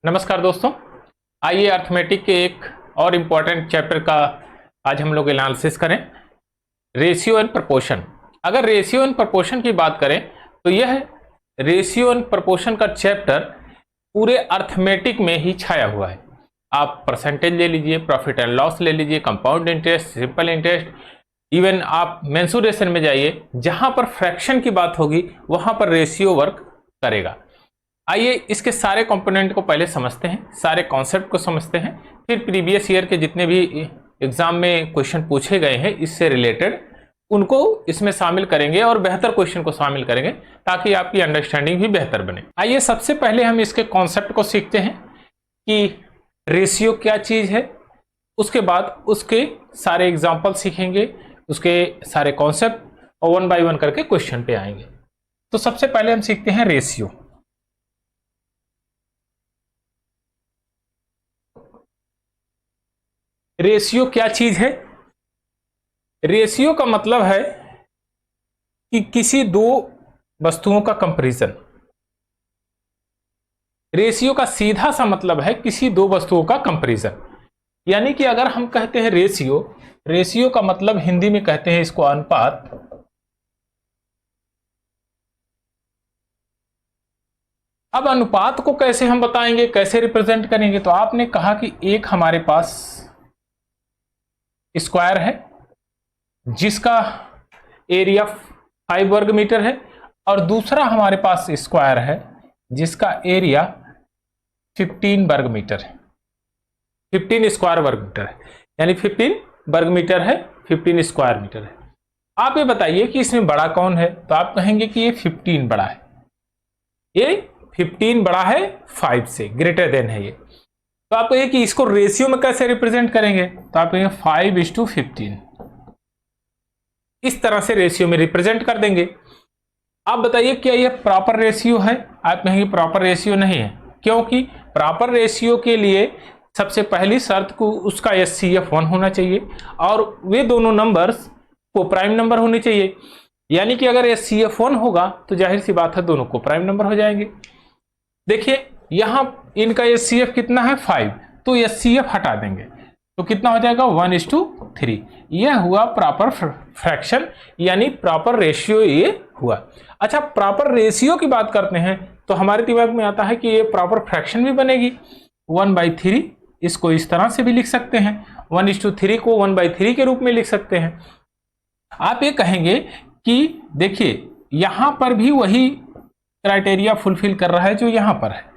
नमस्कार दोस्तों, आइए अर्थमेटिक के एक और इम्पॉर्टेंट चैप्टर का आज हम लोग एनालिसिस करें। Ratio and proportion. अगर रेशियो एंड प्रपोर्शन की बात करें तो यह रेशियो एंड प्रपोर्शन का चैप्टर पूरे अर्थमेटिक में ही छाया हुआ है। आप परसेंटेज ले लीजिए, प्रॉफिट एंड लॉस ले लीजिए, compound interest, simple interest, even आप मेंसुरेशन में जाइए, जहां पर फ्रैक्शन की बात होगी वहां पर रेशियो वर्क करेगा। आइए इसके सारे कंपोनेंट को पहले समझते हैं, सारे कॉन्सेप्ट को समझते हैं, फिर प्रीवियस ईयर के जितने भी एग्जाम में क्वेश्चन पूछे गए हैं इससे रिलेटेड उनको इसमें शामिल करेंगे और बेहतर क्वेश्चन को शामिल करेंगे ताकि आपकी अंडरस्टैंडिंग भी बेहतर बने। आइए सबसे पहले हम इसके कॉन्सेप्ट को सीखते हैं कि रेशियो क्या चीज है, उसके बाद उसके सारे एग्जाम्पल सीखेंगे, उसके सारे कॉन्सेप्ट और वन बाय वन करके क्वेश्चन पे आएंगे। तो सबसे पहले हम सीखते हैं रेशियो। रेशियो क्या चीज है? रेशियो का मतलब है कि किसी दो वस्तुओं का कंपैरिजन। रेशियो का सीधा सा मतलब है किसी दो वस्तुओं का कंपैरिजन। यानी कि अगर हम कहते हैं रेशियो, रेशियो का मतलब हिंदी में कहते हैं इसको अनुपात। अब अनुपात को कैसे हम बताएंगे, कैसे रिप्रेजेंट करेंगे? तो आपने कहा कि एक हमारे पास स्क्वायर है जिसका एरिया 5 वर्ग मीटर है और दूसरा हमारे पास स्क्वायर है जिसका एरिया 15 वर्ग मीटर है। 15 स्क्वायर वर्ग मीटर है, यानी 15 वर्ग मीटर है, 15 स्क्वायर मीटर है। आप ये बताइए कि इसमें बड़ा कौन है? तो आप कहेंगे कि ये 15 बड़ा है, ये 15 बड़ा है 5 से, ग्रेटर देन है ये। तो आप कहिए कि इसको रेशियो में कैसे रिप्रेजेंट करेंगे? तो आप कहेंगे 5:15, इस तरह से रेशियो में रिप्रेजेंट कर देंगे। आप बताइए क्या ये प्रॉपर रेशियो है? आप कहेंगे प्रॉपर रेशियो नहीं है। क्योंकि प्रॉपर रेशियो के लिए सबसे पहली शर्त को उसका HCF 1 होना चाहिए और वे दोनों नंबर्स को प्राइम नंबर होने चाहिए। यानी कि अगर HCF 1 होगा तो जाहिर सी बात है दोनों को प्राइम नंबर हो जाएंगे। देखिए यहां इनका HCF कितना है? 5, तो HCF हटा देंगे तो कितना हो जाएगा? 1:3। यह हुआ प्रॉपर फ्रैक्शन, यानी प्रॉपर रेशियो ये हुआ। अच्छा, प्रॉपर रेशियो की बात करते हैं तो हमारे दिमाग में आता है कि ये प्रॉपर फ्रैक्शन भी बनेगी 1/3। इसको इस तरह से भी लिख सकते हैं, 1:3 को 1/3 के रूप में लिख सकते हैं। आप ये कहेंगे कि देखिए यहां पर भी वही क्राइटेरिया फुलफिल कर रहा है जो यहां पर है,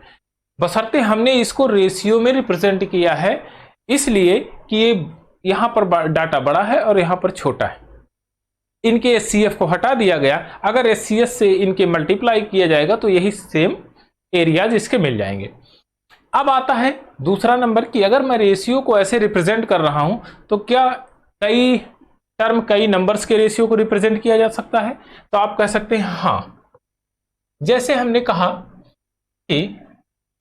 बशर्ते हमने इसको रेशियो में रिप्रेजेंट किया है इसलिए कि ये यहां पर डाटा बड़ा है और यहां पर छोटा है। इनके HCF को हटा दिया गया, अगर HCF से इनके मल्टीप्लाई किया जाएगा तो यही सेम एरियाज इसके मिल जाएंगे। अब आता है दूसरा नंबर कि अगर मैं रेशियो को ऐसे रिप्रेजेंट कर रहा हूं तो क्या कई टर्म, कई नंबर्स के रेशियो को रिप्रेजेंट किया जा सकता है? तो आप कह सकते हैं हाँ। जैसे हमने कहा कि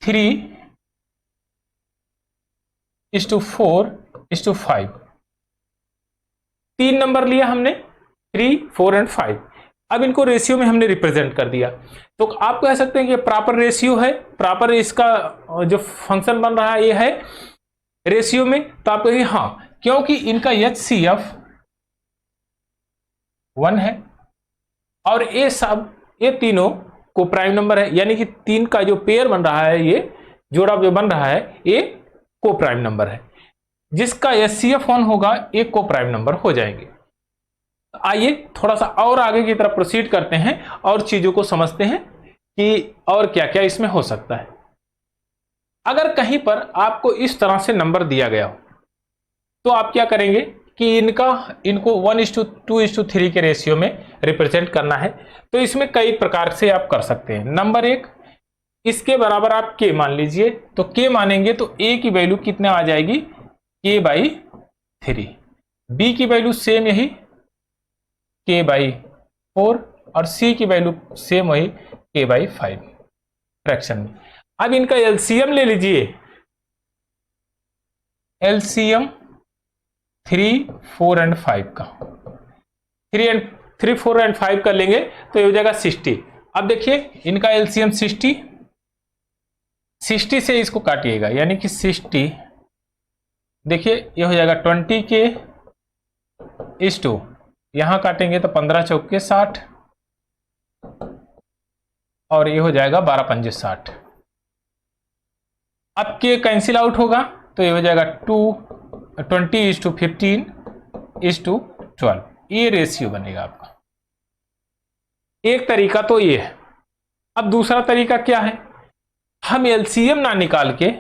3:4:5, 3 नंबर लिया हमने, 3, 4 एंड 5। अब इनको रेशियो में हमने रिप्रेजेंट कर दिया तो आप कह सकते हैं कि प्रॉपर रेशियो है, प्रॉपर इसका जो फंक्शन बन रहा है ये है रेशियो में। तो आप कहेंगे हाँ, क्योंकि इनका HCF 1 है और ये तीनों को प्राइम नंबर है, यानी कि 3 का जो पेयर बन रहा है, ये जोड़ा जो बन रहा है ये को प्राइम नंबर है। जिसका HCF 1 होगा एक को प्राइम नंबर हो जाएंगे। आइए थोड़ा सा और आगे की तरफ प्रोसीड करते हैं और चीजों को समझते हैं कि और क्या क्या इसमें हो सकता है। अगर कहीं पर आपको इस तरह से नंबर दिया गया हो तो आप क्या करेंगे कि इनको 1:2:3 के रेशियो में रिप्रेजेंट करना है। तो इसमें कई प्रकार से आप कर सकते हैं। नंबर एक, इसके बराबर आप k मान लीजिए, तो k मानेंगे तो a की वैल्यू कितना आ जाएगी? k/3। b की वैल्यू सेम यही k/4 और c की वैल्यू सेम वही k/5 फ्रैक्शन में। अब इनका LCM ले लीजिए, LCM 3, 4 एंड 5 का 3, 4 एंड 5 का लेंगे तो ये हो जाएगा 60। अब देखिए इनका LCM 60, 60 से इसको काटिएगा, यानी कि 60, देखिए ये हो जाएगा 20 के इस टू, यहां काटेंगे तो 15 चौके 60 और ये हो जाएगा 12 पंजे 60। अब के कैंसिल आउट होगा तो ये हो जाएगा 20:15:12, ये रेशियो बनेगा आपका। एक तरीका तो ये है। अब दूसरा तरीका क्या है, हम एलसीएम ना निकाल के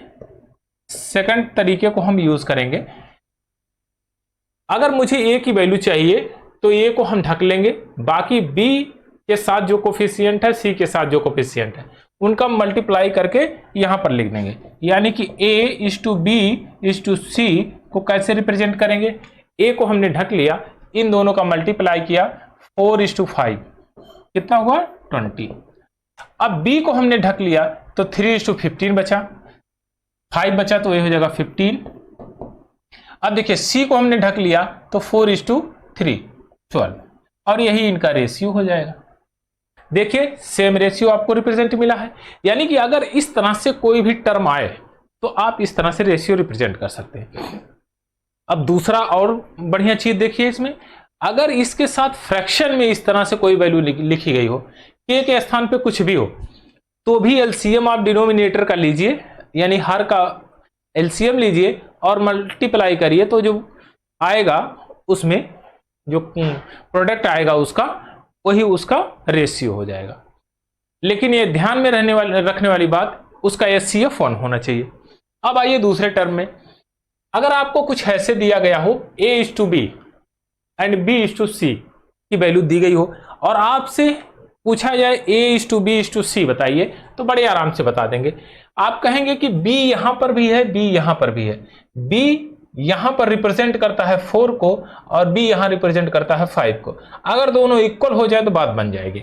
सेकंड तरीके को हम यूज करेंगे। अगर मुझे ए की वैल्यू चाहिए तो ए को हम ढक लेंगे, बाकी बी के साथ जो कोफिशिएंट है, सी के साथ जो कोफिशिएंट है, उनका मल्टीप्लाई करके यहां पर लिख देंगे। यानी कि A:B:C को कैसे रिप्रेजेंट करेंगे, ए को हमने ढक लिया, इन दोनों का मल्टीप्लाई किया 4:5, कितना हुआ 20। अब बी को हमने ढक लिया तो 3:15 बचा, 5 बचा तो ये हो जाएगा 15। अब देखिए सी को हमने ढक लिया तो 4:3 12, और यही इनका रेशियो हो जाएगा। देखिए सेम रेशियो आपको रिप्रेजेंट मिला है। यानी कि अगर इस तरह से कोई भी टर्म आए तो आप इस तरह से रेशियो रिप्रेजेंट कर सकते हैं। अब दूसरा और बढ़िया चीज देखिए इसमें, अगर इसके साथ फ्रैक्शन में इस तरह से कोई वैल्यू लिखी गई हो, के स्थान पे कुछ भी हो, तो भी एलसीएम आप डिनोमिनेटर का लीजिए, यानी हर का एलसीएम लीजिए और मल्टीप्लाई करिए, तो जो आएगा उसमें जो प्रोडक्ट आएगा उसका, वही उसका रेशियो हो जाएगा। लेकिन ये ध्यान में रखने वाली बात, उसका एचसीएफ 1 होना चाहिए। अब आइए दूसरे टर्म में, अगर आपको कुछ ऐसे दिया गया हो A:B एंड B:C की वैल्यू दी गई हो और आपसे पूछा जाए A:B:C बताइए, तो बड़े आराम से बता देंगे। आप कहेंगे कि B यहां पर भी है, B यहां पर भी है। B यहां पर रिप्रेजेंट करता है 4 को और B यहां रिप्रेजेंट करता है 5 को। अगर दोनों इक्वल हो जाए तो बात बन जाएगी।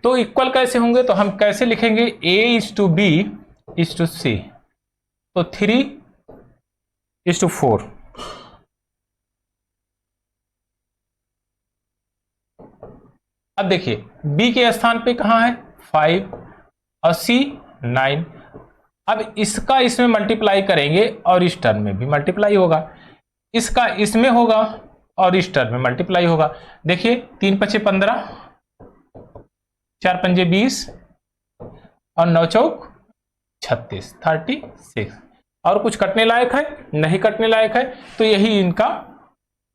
तो इक्वल कैसे होंगे, तो हम कैसे लिखेंगे A:B:C, तो 3:4। अब देखिए B के स्थान पे कहां है 5 और C 9। अब इसका इसमें मल्टीप्लाई करेंगे और इस टर्म में भी मल्टीप्लाई होगा, इसका इसमें होगा और इस टर्म में मल्टीप्लाई होगा। देखिए 3 × 5 = 15, 4 × 5 = 20 और 9 चौक 36, 36। और कुछ कटने लायक है, नहीं कटने लायक है, तो यही इनका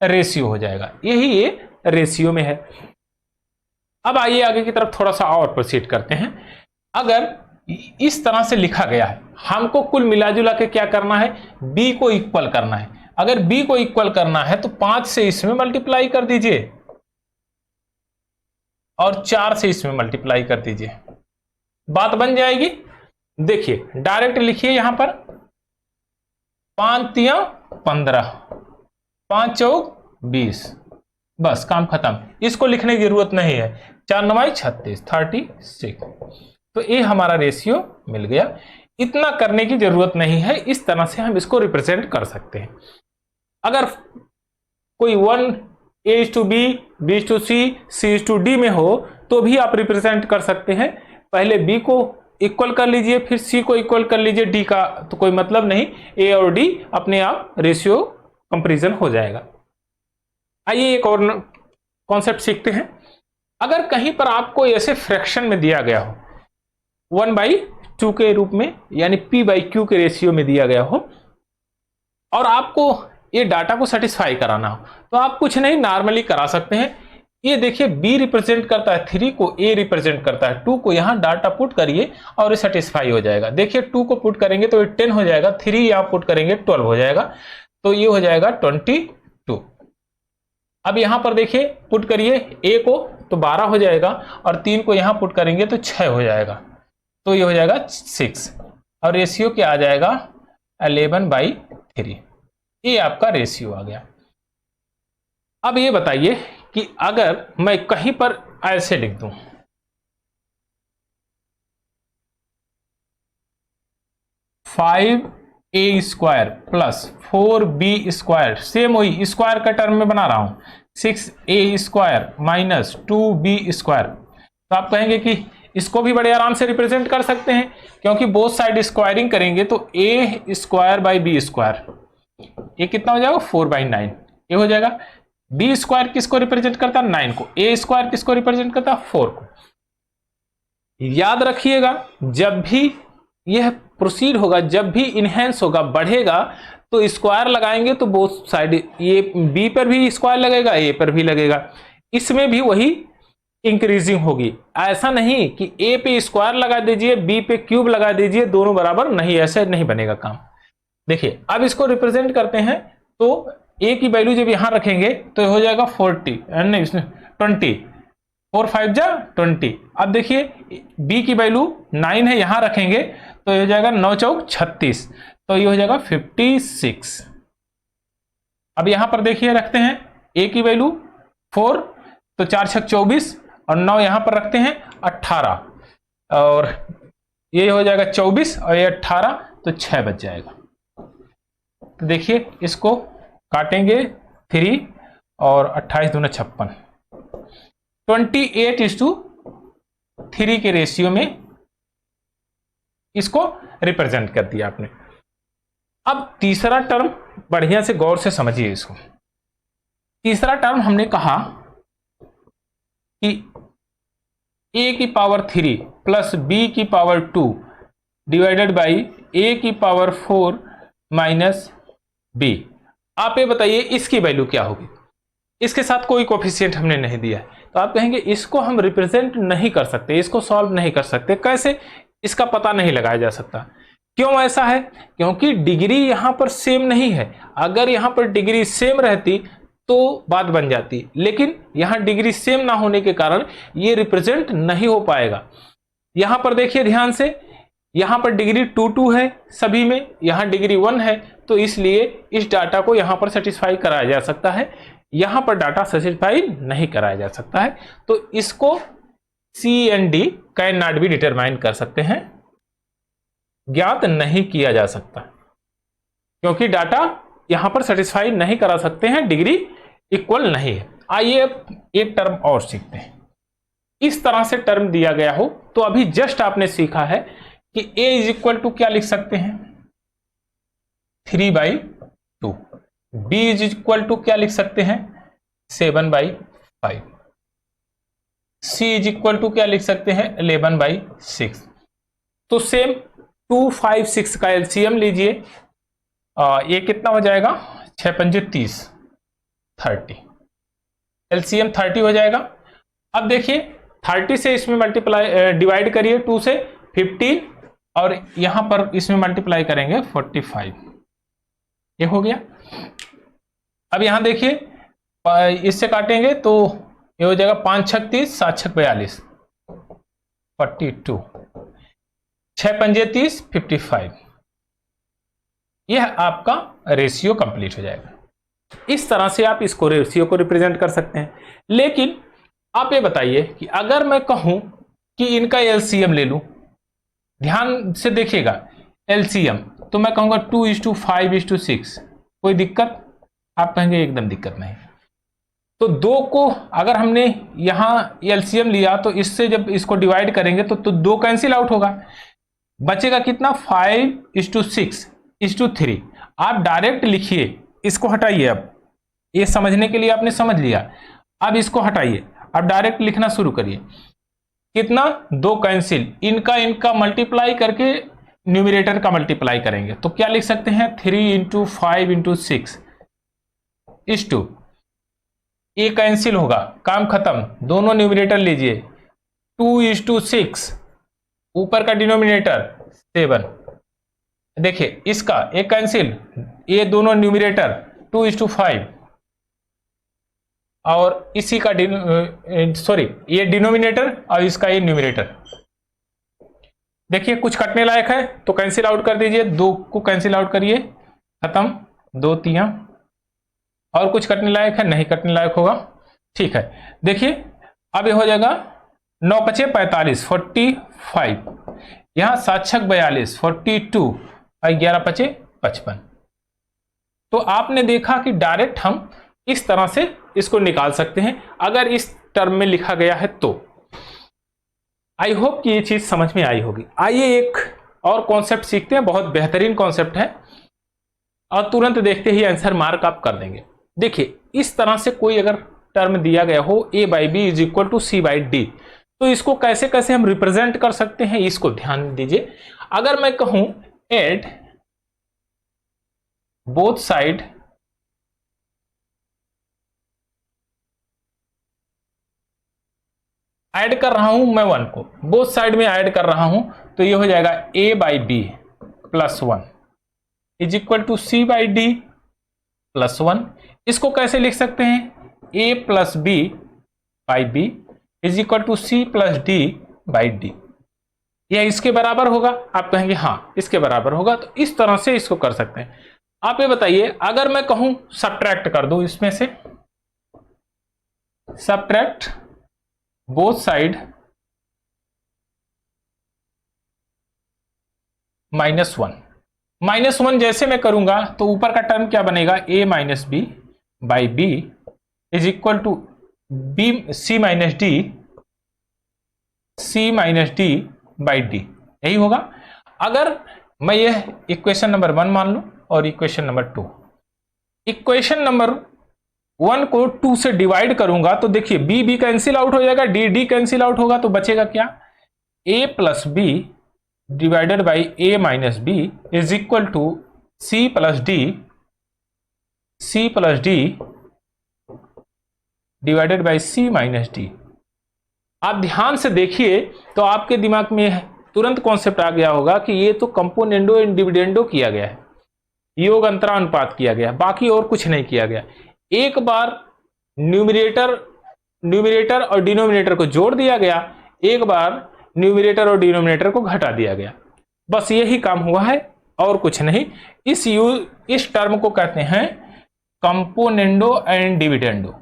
रेशियो हो जाएगा। यही ये रेशियो में है। अब आइए आगे की तरफ थोड़ा सा और प्रोसीड करते हैं। अगर इस तरह से लिखा गया है, हमको कुल मिला जुला के क्या करना है, B को इक्वल करना है। अगर B को इक्वल करना है तो 5 से इसमें मल्टीप्लाई कर दीजिए और 4 से इसमें मल्टीप्लाई कर दीजिए, बात बन जाएगी। देखिए डायरेक्ट लिखिए यहां पर 5 × 15, 5 चौक 20, बस काम खत्म। इसको लिखने की जरूरत नहीं है। 4 × 9 = 36, 36। तो ये हमारा रेशियो मिल गया। इतना करने की जरूरत नहीं है, इस तरह से हम इसको रिप्रेजेंट कर सकते हैं। अगर कोई 1 A:B, B:C, C:D में हो तो भी आप रिप्रेजेंट कर सकते हैं। पहले B को इक्वल कर लीजिए, फिर C को इक्वल कर लीजिए, D का तो कोई मतलब नहीं, A और D अपने आप रेशियो कंपैरिजन हो जाएगा। आइए एक और कॉन्सेप्ट सीखते हैं। अगर कहीं पर आपको ऐसे फ्रैक्शन में दिया गया हो 1/2 के रूप में, यानी P/Q के रेशियो में दिया गया हो, और आपको ये डाटा को सेटिस्फाई कराना हो, तो आप कुछ नहीं नॉर्मली करा सकते हैं। ये देखिए B रिप्रेजेंट करता है 3 को, A रिप्रेजेंट करता है 2 को, यहां डाटा पुट करिए और ये सेटिस्फाई हो जाएगा। देखिए 2 को पुट करेंगे तो ये 10 हो जाएगा, 3 यहां पुट करेंगे 12 हो जाएगा, तो ये हो जाएगा 22। अब यहां पर देखिए पुट करिए A को तो 12 हो जाएगा और 3 को यहां पुट करेंगे तो 6 हो जाएगा, तो ये हो जाएगा 6 और रेशियो क्या आ जाएगा 11/3। ये आपका रेशियो आ गया। अब ये बताइए कि अगर मैं कहीं पर ऐसे लिख दूं 5A² + 4B², सेम वही स्क्वायर का टर्म में बना रहा हूं, 6A² - 2B²। तो आप कहेंगे कि इसको भी बड़े आराम से रिप्रेजेंट कर सकते हैं, क्योंकि बोथ साइड स्क्वायरिंग करेंगे तो ए स्क्वायर बाई बी स्क्वायर, ये कितना हो जाएगा 4/9, ये हो जाएगा। बी स्क्वायर किसको रिप्रेजेंट करता है 9 को, ए स्क्वायर किसको रिप्रेजेंट करता है 4 को। याद रखिएगा जब भी यह प्रोसीड होगा, जब भी इनहेंस होगा, बढ़ेगा, तो स्क्वायर लगाएंगे तो बोथ साइड, ये बी पर भी स्क्वायर लगेगा, ए पर भी लगेगा, इसमें भी वही इंक्रीजिंग होगी। ऐसा नहीं कि ए पे स्क्वायर लगा दीजिए बी पे क्यूब लगा दीजिए, दोनों बराबर नहीं, ऐसे नहीं बनेगा काम। देखिए अब इसको रिप्रेजेंट करते हैं, तो ए की वैल्यू जब यहां रखेंगे तो हो जाएगा 40 नहीं 20, 4 5 जा 20। अब देखिए बी की वैल्यू 9 है, यहां रखेंगे तो ये हो जाएगा 9 चौक 36, तो ये हो जाएगा 56। अब यहां पर देखिए रखते हैं ए की वैल्यू 4, तो 4 छक 24 और 9 यहां पर रखते हैं 18, और ये हो जाएगा 24 और ये 18, तो 6 बच जाएगा। तो देखिए इसको काटेंगे 3 और 28 दूना 56, 28:3 के रेशियो में इसको रिप्रेजेंट कर दिया आपने। अब तीसरा टर्म बढ़िया से गौर से समझिए इसको। तीसरा टर्म हमने कहा कि a की पावर 3 प्लस b की पावर 2 डिवाइडेड बाई a की पावर 4 माइनस b। आप ये बताइए इसकी वैल्यू क्या होगी। इसके साथ कोई कोफिशिएंट हमने नहीं दिया है, तो आप कहेंगे इसको हम रिप्रेजेंट नहीं कर सकते, इसको सॉल्व नहीं कर सकते। कैसे, इसका पता नहीं लगाया जा सकता। क्यों ऐसा है? क्योंकि डिग्री यहां पर सेम नहीं है। अगर यहां पर डिग्री सेम रहती तो बात बन जाती, लेकिन यहां डिग्री सेम ना होने के कारण ये रिप्रेजेंट नहीं हो पाएगा। यहां पर देखिए ध्यान से, यहां पर डिग्री 2 है सभी में, यहां डिग्री 1 है, तो इसलिए इस डाटा को यहां पर सेटिस्फाई कराया जा सकता है, यहां पर डाटा सेटिस्फाई नहीं कराया जा सकता है। तो इसको C and D can not be determine कर सकते हैं, ज्ञात नहीं किया जा सकता, क्योंकि डाटा यहां पर सेटिस्फाई नहीं करा सकते हैं, डिग्री इक्वल नहीं है। आइए एक टर्म और सीखते हैं। इस तरह से टर्म दिया गया हो तो अभी जस्ट आपने सीखा है कि a इज इक्वल टू क्या लिख सकते हैं 3/2, b इज इक्वल टू क्या लिख सकते हैं 7/5, c इज इक्वल टू क्या लिख सकते हैं 11/6। तो सेम 2 5 6 का एलसीएम लीजिए, ये कितना हो जाएगा 6 पंजे 30, 30, एलसीएम 30 हो जाएगा। अब देखिए 30 से इसमें मल्टीप्लाई डिवाइड करिए 2 से 15, और यहां पर इसमें मल्टीप्लाई करेंगे 45, ये हो गया। अब यहां देखिए इससे काटेंगे तो ये हो जाएगा 5 छक 30, 7 छक 42, 42, 6 पंजे 30, 55। यह आपका रेशियो कंप्लीट हो जाएगा। इस तरह से आप इसको रेशियो को रिप्रेजेंट कर सकते हैं। लेकिन आप ये बताइए कि अगर मैं कहूं कि इनका एलसीएम ले लूं, ध्यान से देखिएगा एलसीएम, तो मैं कहूंगा 2:5:6, कोई दिक्कत? आप कहेंगे एकदम दिक्कत नहीं। तो 2 को अगर हमने यहां एलसीएम लिया तो इससे जब इसको डिवाइड करेंगे तो 2 कैंसिल आउट होगा, बचेगा कितना 5:6:3। आप डायरेक्ट लिखिए, इसको हटाइए। अब ये समझने के लिए आपने समझ लिया, अब इसको हटाइए, अब डायरेक्ट लिखना शुरू करिए। कितना 2 कैंसिल, इनका मल्टीप्लाई करके न्यूमरेटर का मल्टीप्लाई करेंगे तो क्या लिख सकते हैं 3 × 5 × 6 इस टू, ये कैंसिल होगा, काम खत्म। दोनों न्यूमरेटर लीजिए, 2:6, ऊपर का डिनोमिनेटर 7। देखिए इसका एक कैंसिल, ये दोनों न्यूमरेटर 2:5, और इसी का ये डिनोमिनेटर और इसका ये न्यूमरेटर। देखिए कुछ कटने लायक है तो कैंसिल आउट कर दीजिए, 2 को कैंसिल आउट करिए, खत्म, 2 3, और कुछ कटने लायक है, नहीं कटने लायक होगा, ठीक है। देखिए अब ये हो जाएगा 9 × 5 = 45, 45, यहां 7 × 6 = 42, 42, और 11 × 5 = 55। तो आपने देखा कि डायरेक्ट हम इस तरह से इसको निकाल सकते हैं अगर इस टर्म में लिखा गया है तो। आई होप कि ये चीज समझ में आई होगी। आइए एक और कॉन्सेप्ट सीखते हैं, बहुत बेहतरीन कॉन्सेप्ट है और तुरंत देखते ही आंसर मार्क आप कर देंगे। देखिए, इस तरह से कोई अगर टर्म दिया गया हो a by B is equal to C by D, तो इसको कैसे कैसे हम रिप्रेजेंट कर सकते हैं, इसको ध्यान दीजिए। अगर मैं कहूं एड बोथ साइड ऐड कर रहा हूं मैं 1 को, बोथ साइड में ऐड कर रहा हूं, तो ये हो जाएगा a by B plus 1 is equal to C by D plus 1। इसको कैसे लिख सकते हैं, a plus B by B is equal to C plus D by D. यह इसके बराबर होगा, आप कहेंगे हाँ इसके बराबर होगा, तो इस तरह से इसको कर सकते हैं। आप ये बताइए, अगर मैं कहूं सब्ट्रैक्ट कर दो इसमें से, सब्ट्रैक्ट बोथ साइड -1 जैसे मैं करूंगा तो ऊपर का टर्म क्या बनेगा, a minus B by B is equal to B C minus D by D, यही होगा। अगर मैं यह इक्वेशन नंबर 1 मान लूं और इक्वेशन नंबर 2, इक्वेशन नंबर 1 को 2 से डिवाइड करूंगा तो देखिए बी कैंसिल आउट हो जाएगा, डी कैंसिल आउट होगा, तो बचेगा क्या, a plus B divided by a minus B is equal to C plus D divided by C minus D. आप ध्यान से देखिए तो आपके दिमाग में तुरंत कॉन्सेप्ट आ गया होगा कि ये तो कंपोनेंडो एंड डिविडेंडो किया गया है, योग अंतरानुपात किया गया, बाकी और कुछ नहीं किया गया। एक बार न्यूमरेटर और डिनोमिनेटर को जोड़ दिया गया, एक बार न्यूमरेटर और डिनोमिनेटर को घटा दिया गया, बस यही काम हुआ है और कुछ नहीं। इस टर्म को कहते हैं कंपोनेंडो एंड डिविडेंडो,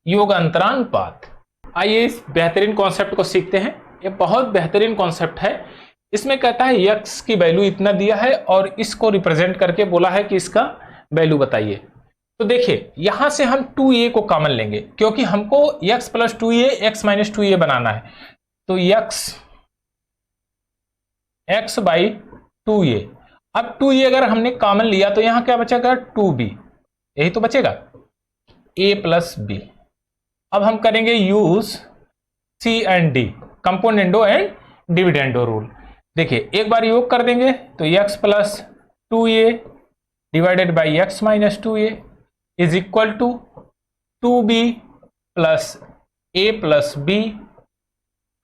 योग अंतरानुपात। आइए इस बेहतरीन कॉन्सेप्ट को सीखते हैं। ये बहुत बेहतरीन कॉन्सेप्ट है। इसमें कहता है x की वैल्यू इतना दिया है और इसको रिप्रेजेंट करके बोला है कि इसका वैल्यू बताइए। तो देखिए यहां से हम 2a को कॉमन लेंगे क्योंकि हमको x plus 2a x minus 2a बनाना है, तो x बाई 2a। अब 2a अगर हमने कॉमन लिया तो यहां क्या बचेगा, 2b, यही तो बचेगा, a प्लस बी। अब हम करेंगे use C and D, componendo and dividendo rule. देखिए एक बार योग कर देंगे तो x plus 2a divided by x minus 2a is equal to 2b plus a plus b,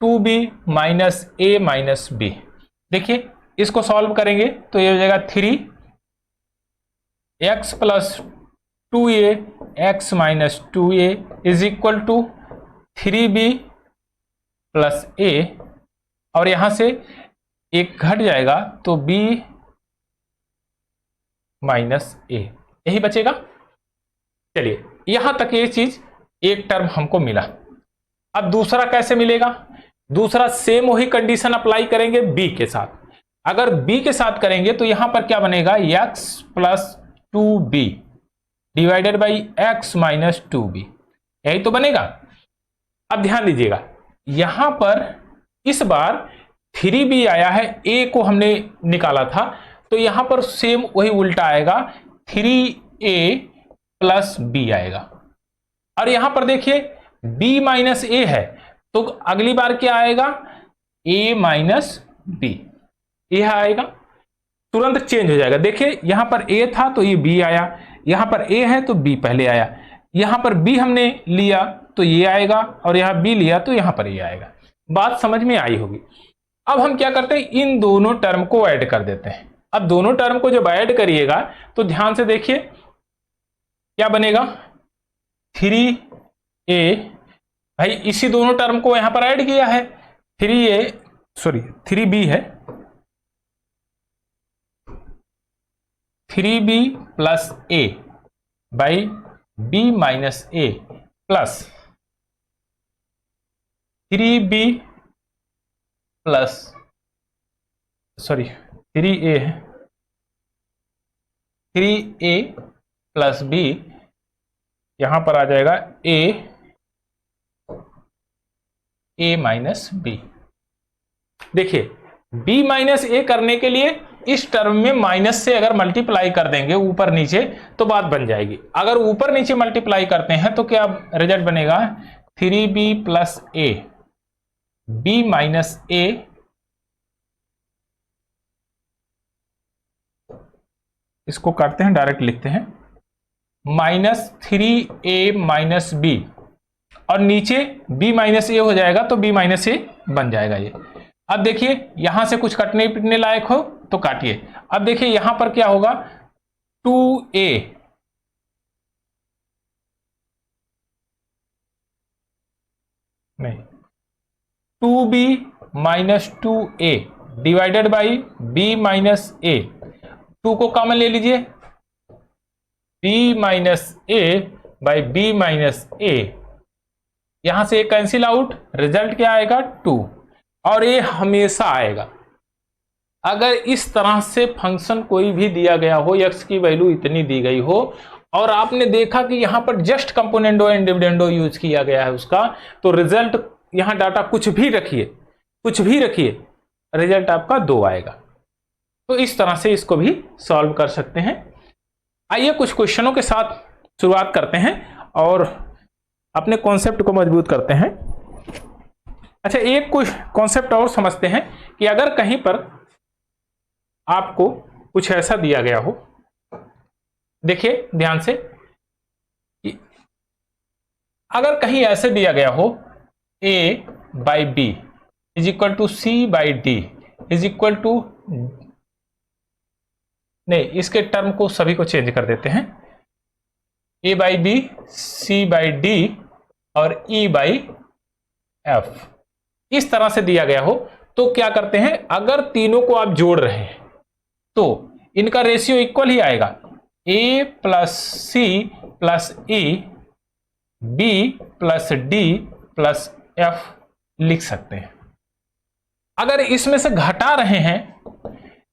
2b minus a minus b। देखिए इसको सॉल्व करेंगे तो ये हो जाएगा 3x plus 2a x minus 2a is equal to 3b plus a, और यहां से एक घट जाएगा तो b माइनस a, यही बचेगा। चलिए यहां तक ये चीज एक टर्म हमको मिला। अब दूसरा कैसे मिलेगा, दूसरा सेम वही कंडीशन अप्लाई करेंगे b के साथ। अगर b के साथ करेंगे तो यहां पर क्या बनेगा, x plus 2b divided by x minus 2b, यही तो बनेगा। अब ध्यान दीजिएगा यहां पर इस बार 3b आया है, a को हमने निकाला था, तो यहां पर सेम वही उल्टा आएगा, 3a प्लस b आएगा। और यहां पर देखिए b माइनस a है तो अगली बार क्या आएगा, a माइनस b, यह आएगा, तुरंत चेंज हो जाएगा। देखिए यहां पर a था तो ये b आया, यहां पर a है तो b पहले आया, यहां पर b हमने लिया तो ये आएगा, और यहां b लिया तो यहां पर ये आएगा। बात समझ में आई होगी। अब हम क्या करते हैं, इन दोनों टर्म को ऐड कर देते हैं। अब दोनों टर्म को जब ऐड करिएगा तो ध्यान से देखिए क्या बनेगा, 3a, भाई इसी दोनों टर्म को यहां पर ऐड किया है, 3b है, 3b plus a by b minus a plus 3b plus 3a है, 3a प्लस b, यहां पर आ जाएगा a a माइनस बी। देखिए b माइनस ए करने के लिए इस टर्म में माइनस से अगर मल्टीप्लाई कर देंगे ऊपर नीचे तो बात बन जाएगी। अगर ऊपर नीचे मल्टीप्लाई करते हैं तो क्या रिजल्ट बनेगा 3b प्लस ए, b माइनस ए इसको करते हैं डायरेक्ट लिखते हैं माइनस 3a माइनस बी, और नीचे b माइनस ए हो जाएगा तो b माइनस ए बन जाएगा ये। अब देखिए यहां से कुछ कटने पिटने लायक हो तो काटिए। अब देखिए यहां पर क्या होगा 2a नहीं 2b minus 2a divided by b minus A. 2 को कॉमन ले लीजिए, b minus A by B minus A, यहां से कैंसिल आउट, रिजल्ट क्या आएगा 2, और ये हमेशा आएगा। अगर इस तरह से फंक्शन कोई भी दिया गया हो, x की वैल्यू इतनी दी गई हो और आपने देखा कि यहां पर just componendo and dividendo use किया गया है उसका, तो रिजल्ट यहां डाटा कुछ भी रखिए रिजल्ट आपका 2 आएगा। तो इस तरह से इसको भी सॉल्व कर सकते हैं। आइए कुछ क्वेश्चनों के साथ शुरुआत करते हैं और अपने कॉन्सेप्ट को मजबूत करते हैं। अच्छा, एक कुछ कॉन्सेप्ट और समझते हैं कि अगर कहीं पर आपको कुछ ऐसा दिया गया हो, देखिए ध्यान से, अगर कहीं ऐसे दिया गया हो a by B is equal to C by D is equal to, नहीं इसके टर्म को सभी को चेंज कर देते हैं, a by B, C by D और e बाई एफ, इस तरह से दिया गया हो तो क्या करते हैं, अगर तीनों को आप जोड़ रहे हैं तो इनका रेशियो इक्वल ही आएगा, a plus C plus e, b plus D plus F लिख सकते हैं। अगर इसमें से घटा रहे हैं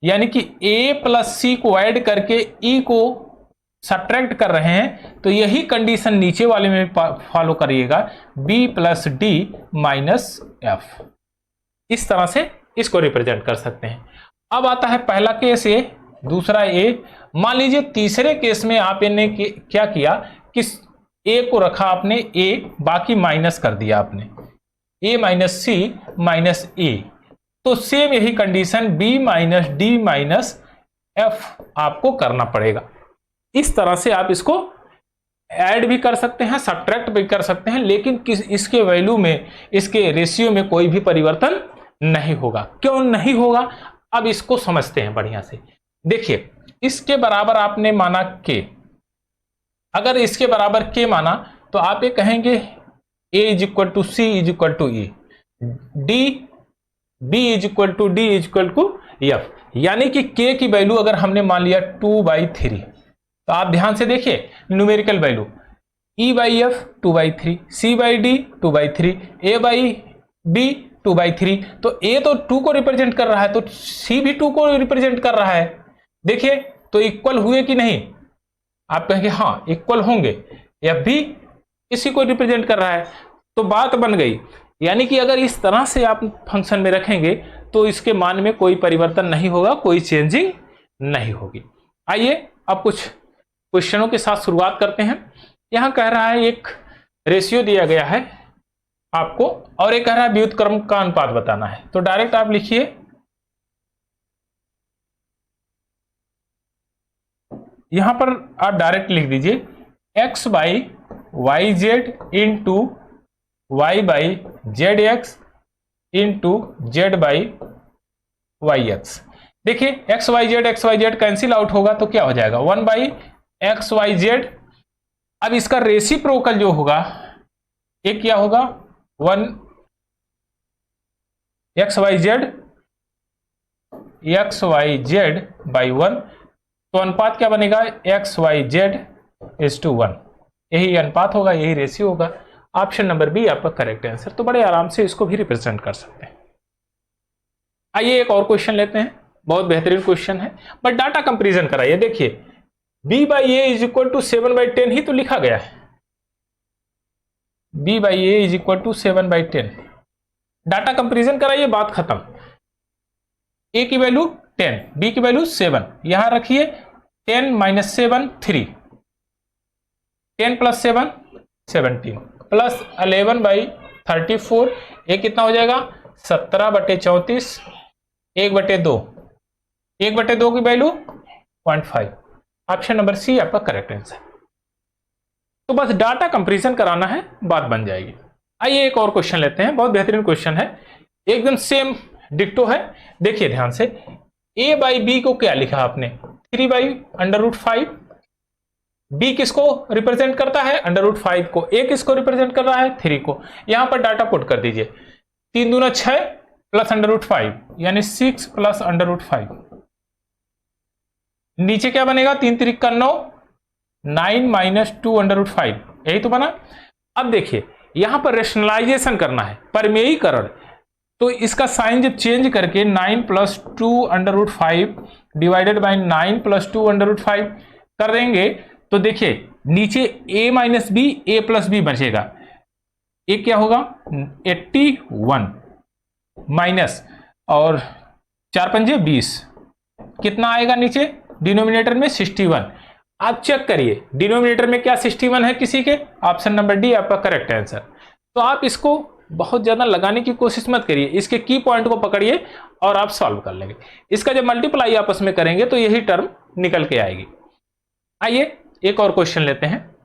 यानी कि a प्लस सी को ऐड करके e को सब्ट्रैक्ट कर रहे हैं तो यही कंडीशन नीचे वाले में फॉलो करिएगा, b plus D minus F. इस तरह से इसको रिप्रेजेंट कर सकते हैं। अब आता है पहला केस a, दूसरा a। मान लीजिए तीसरे केस में आपने क्या किया कि a को रखा आपने a, बाकी माइनस कर दिया आपने a minus C minus e, तो सेम यही condition b minus D minus F आपको करना पड़ेगा। इस तरह से आप इसको ऐड भी कर सकते हैं, सब्ट्रैक्ट भी कर सकते हैं, लेकिन इसके वैल्यू में, इसके रेशियो में कोई भी परिवर्तन नहीं होगा। क्यों नहीं होगा, अब इसको समझते हैं बढ़िया से। देखिए इसके बराबर आपने माना k, अगर इसके बराबर k माना तो आप ये कहेंगे a is equal to C is equal to E, D b is equal to D is equal to F, यानी कि k की वैल्यू अगर हमने मान लिया 2/3, तो आप ध्यान से देखिए numerical value e by F 2/3, c by D 2/3, a by B 2/3, तो a तो 2 को रिप्रेजेंट कर रहा है तो c भी 2 को रिप्रेजेंट कर रहा है। देखिए तो इक्वल हुए कि नहीं, आप कहेंगे हाँ इक्वल होंगे, f भी इसी को रिप्रेजेंट कर रहा है, तो बात बन गई। यानी कि अगर इस तरह से आप फंक्शन में रखेंगे तो इसके मान में कोई परिवर्तन नहीं होगा, कोई चेंजिंग नहीं होगी। आइए अब कुछ क्वेश्चनों के साथ शुरुआत करते हैं। यहां कह रहा है एक रेशियो दिया गया है आपको और एक कह रहा है व्युत्क्रम का अनुपात बताना है, तो डायरेक्ट आप लिखिए यहां पर, आप डायरेक्ट लिख दीजिए x by Y Z into Y by Z X into Z by Y X. देखिए X Y Z cancel out होगा तो क्या हो जाएगा 1 बाई एक्स वाई जेड। अब इसका रेसिप्रोकल जो होगा एक क्या होगा 1 एक्स वाई जेड बाई 1, तो अनुपात क्या बनेगा X Y Z is to 1, यही अनुपात होगा, यही रेशियो होगा। ऑप्शन नंबर बी आपका करेक्ट आंसर। तो बड़े आराम से इसको भी रिप्रेजेंट कर सकते हैं। आइए एक और क्वेश्चन लेते हैं, बहुत बेहतरीन क्वेश्चन है, बट डाटा कंपैरिजन कराइए। देखिए b by A is equal to 7/10 ही तो लिखा गया है, b by A is equal to 7/10, data comparison कराइए, बात खत्म। ए की वैल्यू 10, बी की वैल्यू 7, यहां रखिए 10 माइनस 7 3, 10 प्लस 7 17 प्लस 11/34, ये कितना हो जाएगा 17/34, 1/2, 1/2 की वैल्यू 0.5। ऑप्शन नंबर सी आपका करेक्ट आंसर। तो बस डाटा कंपैरिजन कराना है, बात बन जाएगी। आइए एक और क्वेश्चन लेते हैं, बहुत बेहतरीन क्वेश्चन है, एकदम सेम डिक्टो है। देखिए ध्यान से, a बाई बी को क्या लिखा आपने 3/√5, b किसको रिप्रेजेंट करता है √5 को, a किसको रिप्रेजेंट कर रहा है 3 को। यहां पर डाटा पुट कर दीजिए, 3 दूना 6 प्लस √5 यानी 6 प्लस √5, नीचे क्या बनेगा 3 3 का 9, 9 माइनस 2/5, यही तो बना। अब देखिए यहां पर रेशनलाइजेशन करना है, परमेयीकरण, तो इसका साइन जब चेंज करके 9 प्लस 2/5 डिवाइडेड बाई 9 प्लस 2/5 कर देंगे तो देखिए नीचे a minus B, a plus B बचेगा, ये क्या होगा 81 माइनस और 4 पंजे 20, कितना आएगा नीचे डिनोमिनेटर में 61। आप चेक करिए डिनोमिनेटर में क्या 61 है किसी के, ऑप्शन नंबर डी आपका करेक्ट आंसर। तो आप इसको बहुत ज्यादा लगाने की कोशिश मत करिए, इसके की पॉइंट को पकड़िए और आप सॉल्व कर लेंगे। इसका जब मल्टीप्लाई आपस में करेंगे तो यही टर्म निकल के आएगी। आइए एक और क्वेश्चन लेते हैं,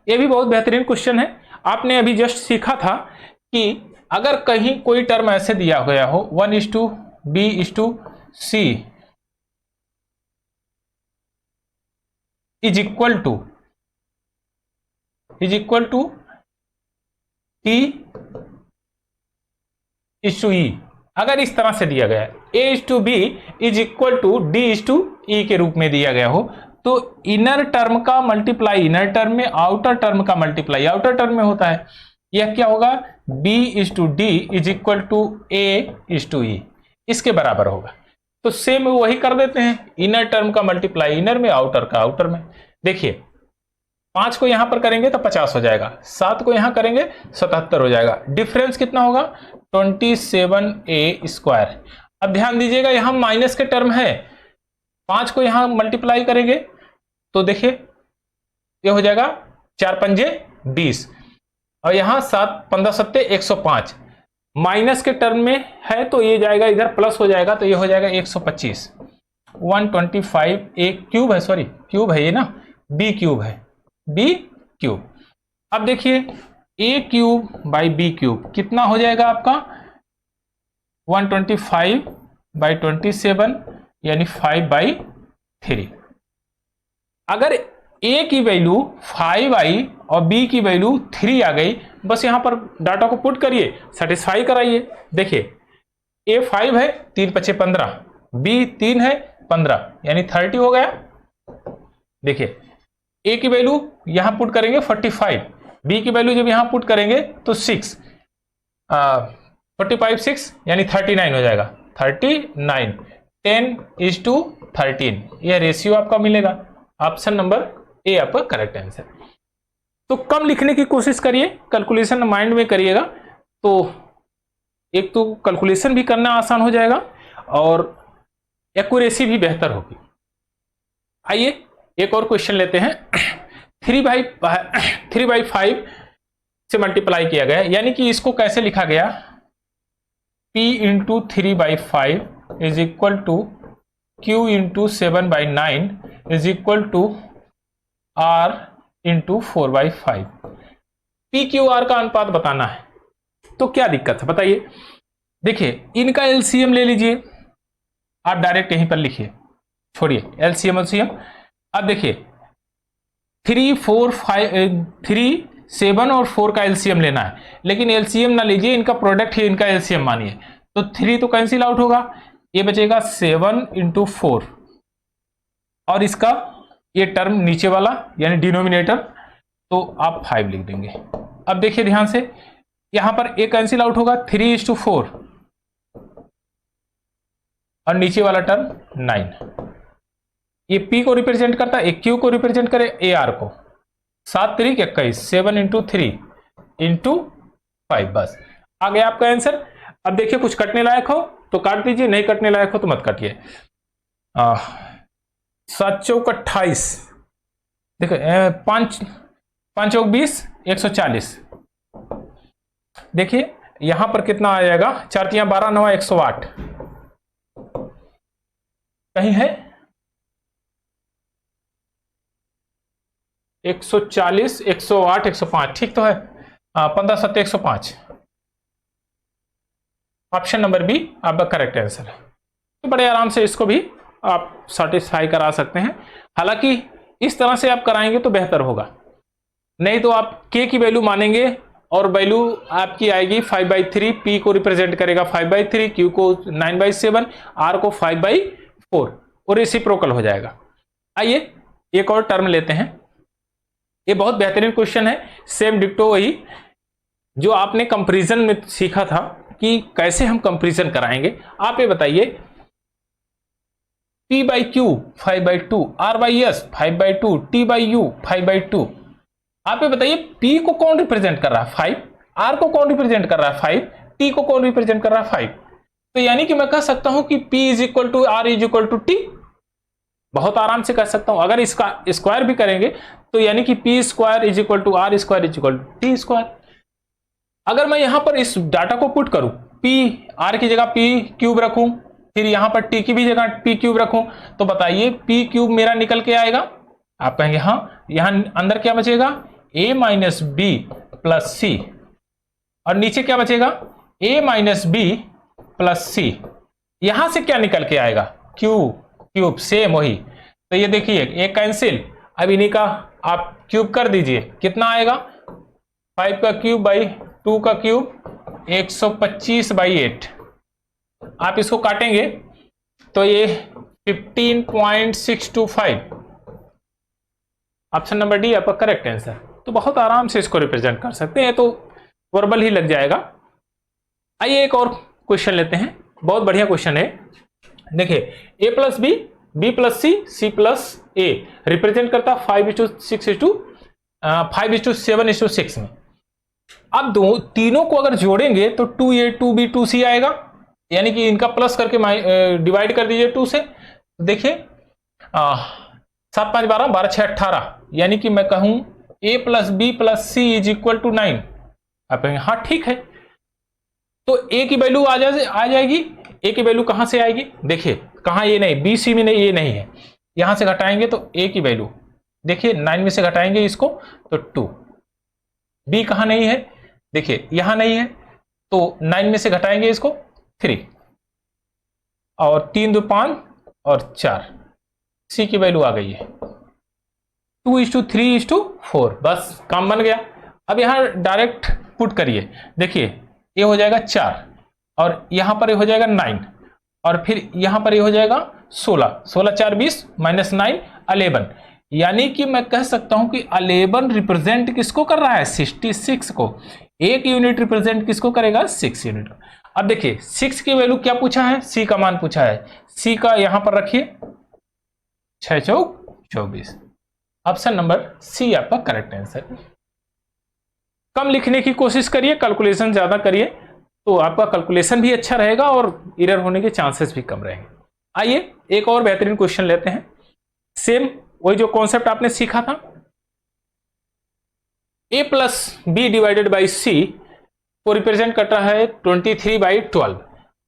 यह भी बहुत बेहतरीन क्वेश्चन है। आपने अभी जस्ट सीखा था कि अगर कहीं कोई टर्म ऐसे दिया गया हो 1:b:c is equal to t:e, अगर इस तरह से दिया गया है a:b is equal to d:e के रूप में दिया गया हो, तो इनर टर्म का मल्टीप्लाई इनर टर्म में, आउटर टर्म का मल्टीप्लाई आउटर टर्म में होता है। यह क्या होगा b:d is equal to a:e, इसके बराबर होगा। तो सेम वही कर देते हैं, इनर टर्म का मल्टीप्लाई इनर में, आउटर का आउटर में। देखिए 5 को यहां पर करेंगे तो 50 हो जाएगा, 7 को यहां करेंगे 77 हो जाएगा, डिफरेंस कितना होगा 27a²। अब ध्यान दीजिएगा यहां माइनस के टर्म है, 5 को यहां मल्टीप्लाई करेंगे तो देखिए ये हो जाएगा 4 पंजे 20 और यहां 7 15 7 105, माइनस के टर्म में है तो ये जाएगा इधर प्लस हो जाएगा, तो ये हो जाएगा 125, 125 a क्यूब है, सॉरी क्यूब है ये ना, b क्यूब है, b क्यूब। अब देखिए a cube by b cube कितना हो जाएगा आपका 125/27 यानी 5/3। अगर a की वैल्यू 5i और b की वैल्यू 3 आ गई, बस यहां पर डाटा को पुट करिए, सेटिस्फाई कराइए। देखिए a 5 है, 3 × 5 = 15, b 3 है 15 यानी 30 हो गया। देखिए a की वैल्यू यहां पुट करेंगे 45, b की वैल्यू जब यहां पुट करेंगे तो 6, 45 6 यानी 39 हो जाएगा, 39, 10:13, यह रेशियो आपका मिलेगा। ऑप्शन नंबर ए आपका करेक्ट आंसर। तो कम लिखने की कोशिश करिए, कैलकुलेशन माइंड में करिएगा, तो एक तो कैलकुलेशन भी करना आसान हो जाएगा और एक्यूरेसी भी बेहतर होगी। आइए एक और क्वेश्चन लेते हैं। 3/5 से मल्टीप्लाई किया गया, यानी कि इसको कैसे लिखा गया p × 3/5 is equal to q × 7/9 is equal to r × 4/5। PQR का अनुपात बताना है, तो क्या दिक्कत है बताइए। देखिए इनका एलसीएम ले लीजिए, आप डायरेक्ट यहीं पर लिखिए, छोड़िए एलसीएम। अब देखिए 3 7 और 4 का एलसीएम लेना है, लेकिन एलसीएम ना लीजिए, इनका प्रोडक्ट ही इनका एलसीएम मानिए, तो 3 तो कैंसिल आउट होगा, ये बचेगा 7 × 4 और इसका ये टर्म नीचे वाला यानी डिनोमिनेटर, तो आप 5 लिख देंगे। अब देखिए ध्यान से, यहां पर एक कैंसिल आउट होगा, 3:4 और नीचे वाला टर्म 9, ये p को रिप्रेजेंट करता है, एक q को रिप्रेजेंट करे AR को, 7 × 3 = 21, 7 × 3 × 5, बस आ गया आपका आंसर। अब देखिए कुछ कटने लायक हो तो काट दीजिए, नहीं कटने लायक हो तो मत काटिए। 7 चौक 28, देखो 5 चौक 20, 140। देखिए यहां पर कितना आ जाएगा, 4 तियां 12, 9 108 कहीं है 140, 108, 105, ठीक तो है। 15 7 105, ऑप्शन नंबर बी आपका करेक्ट आंसर है। तो बड़े आराम से इसको भी आप सेटिस्फाई करा सकते हैं। हालांकि इस तरह से आप कराएंगे तो बेहतर होगा, नहीं तो आप के की वैल्यू मानेंगे और वैल्यू आपकी आएगी 5/3, पी को रिप्रेजेंट करेगा 5/3, क्यू को 9/7, आर को 5/4 और रेसिप्रोकल हो जाएगा। आइए एक और टर्म लेते हैं, ये बहुत बेहतरीन क्वेश्चन है, सेम डिक्टो वही जो आपने कंपैरिजन में सीखा था कि कैसे हम कंपैरिजन कराएंगे। आप ये बताइए P/Q 5/2, R/S 5/2, T/U 5/2। आप ये बताइए P को कौन रिप्रेजेंट कर रहा है 5, R को कौन रिप्रेजेंट कर रहा है 5, T को कौन रिप्रेजेंट कर रहा है 5। तो यानी कि मैं कह सकता हूं कि P = R = T, बहुत आराम से कह सकता हूं। अगर इसका स्क्वायर भी करेंगे तो यानी कि P² = R² = T स्क्वायर। अगर मैं यहां पर इस डाटा को पुट करूं, P R की जगह P³ रखूं, फिर यहां पर T की भी जगह P³ रखूं, तो बताइए P³ मेरा निकल के आएगा। आप कहेंगे हाँ, यहां अंदर क्या बचेगा A - B + C, और नीचे क्या बचेगा A - B + C। यहां से क्या निकल के आएगा क्यूब, सेम वही। तो ये देखिए एक कैंसिल, अब इन्हीं का आप क्यूब कर दीजिए, कितना आएगा 5 का क्यूब बाई 2 का क्यूब 125/8। आप इसको काटेंगे तो ये 15.625, ऑप्शन नंबर डी आपका करेक्ट आंसर। तो बहुत आराम से इसको रिप्रेजेंट कर सकते हैं, तो वर्बल ही लग जाएगा। आइए एक और क्वेश्चन लेते हैं, बहुत बढ़िया क्वेश्चन है। देखिए A + B, B + C, C + A represent करता 5:7:6 में। अब तीनों को अगर जोड़ेंगे तो 2A 2B 2C आएगा, यानी कि इनका प्लस करके डिवाइड कर दीजिए 2 से। देखिए 7 5 12, 12 6 18, यानी कि मैं कहूं A + B + C = 9। आप कहेंगे हाँ ठीक है, तो A की वैल्यू आ जाएगी। A की वैल्यू कहां से आएगी, देखिए कहां, ये नहीं BC में नहीं, ये नहीं है, यहां से घटाएंगे तो A की वैल्यू देखिए 9 में से घटाएंगे इसको तो 2। B कहां नहीं है, देखिए यहां नहीं है, तो 9 में से घटाएंगे इसको 3, और 3 2 5 और 4, C की वैल्यू आ गई है 2:3:4, बस काम बन गया। अब यहां डायरेक्ट पुट करिए, देखिए ये हो जाएगा 4, और यहां पर ये हो जाएगा 9, और फिर यहां पर ये हो जाएगा 16, 16 4 20 -9 11, यानी कि मैं कह सकता हूं कि 11 रिप्रेजेंट किसको कर रहा है 66 को, एक यूनिट रिप्रेजेंट किसको करेगा 6 यूनिट। अब देखिए 6 की वैल्यू क्या पूछा है, C का मान पूछा है, C का यहां पर रखिए 6 चौक 24, ऑप्शन नंबर C आपका करेक्ट आंसर। कम लिखने की कोशिश करिए, कैलकुलेशन ज्यादा करिए, तो आपका कैलकुलेशन भी अच्छा रहेगा और एरर होने के चांसेस भी कम रहेंगे। आइए एक और बेहतरीन क्वेश्चन लेते हैं, सेम वही जो कॉन्सेप्ट आपने सीखा था। A + B / C को रिप्रेजेंट करता है 23/12।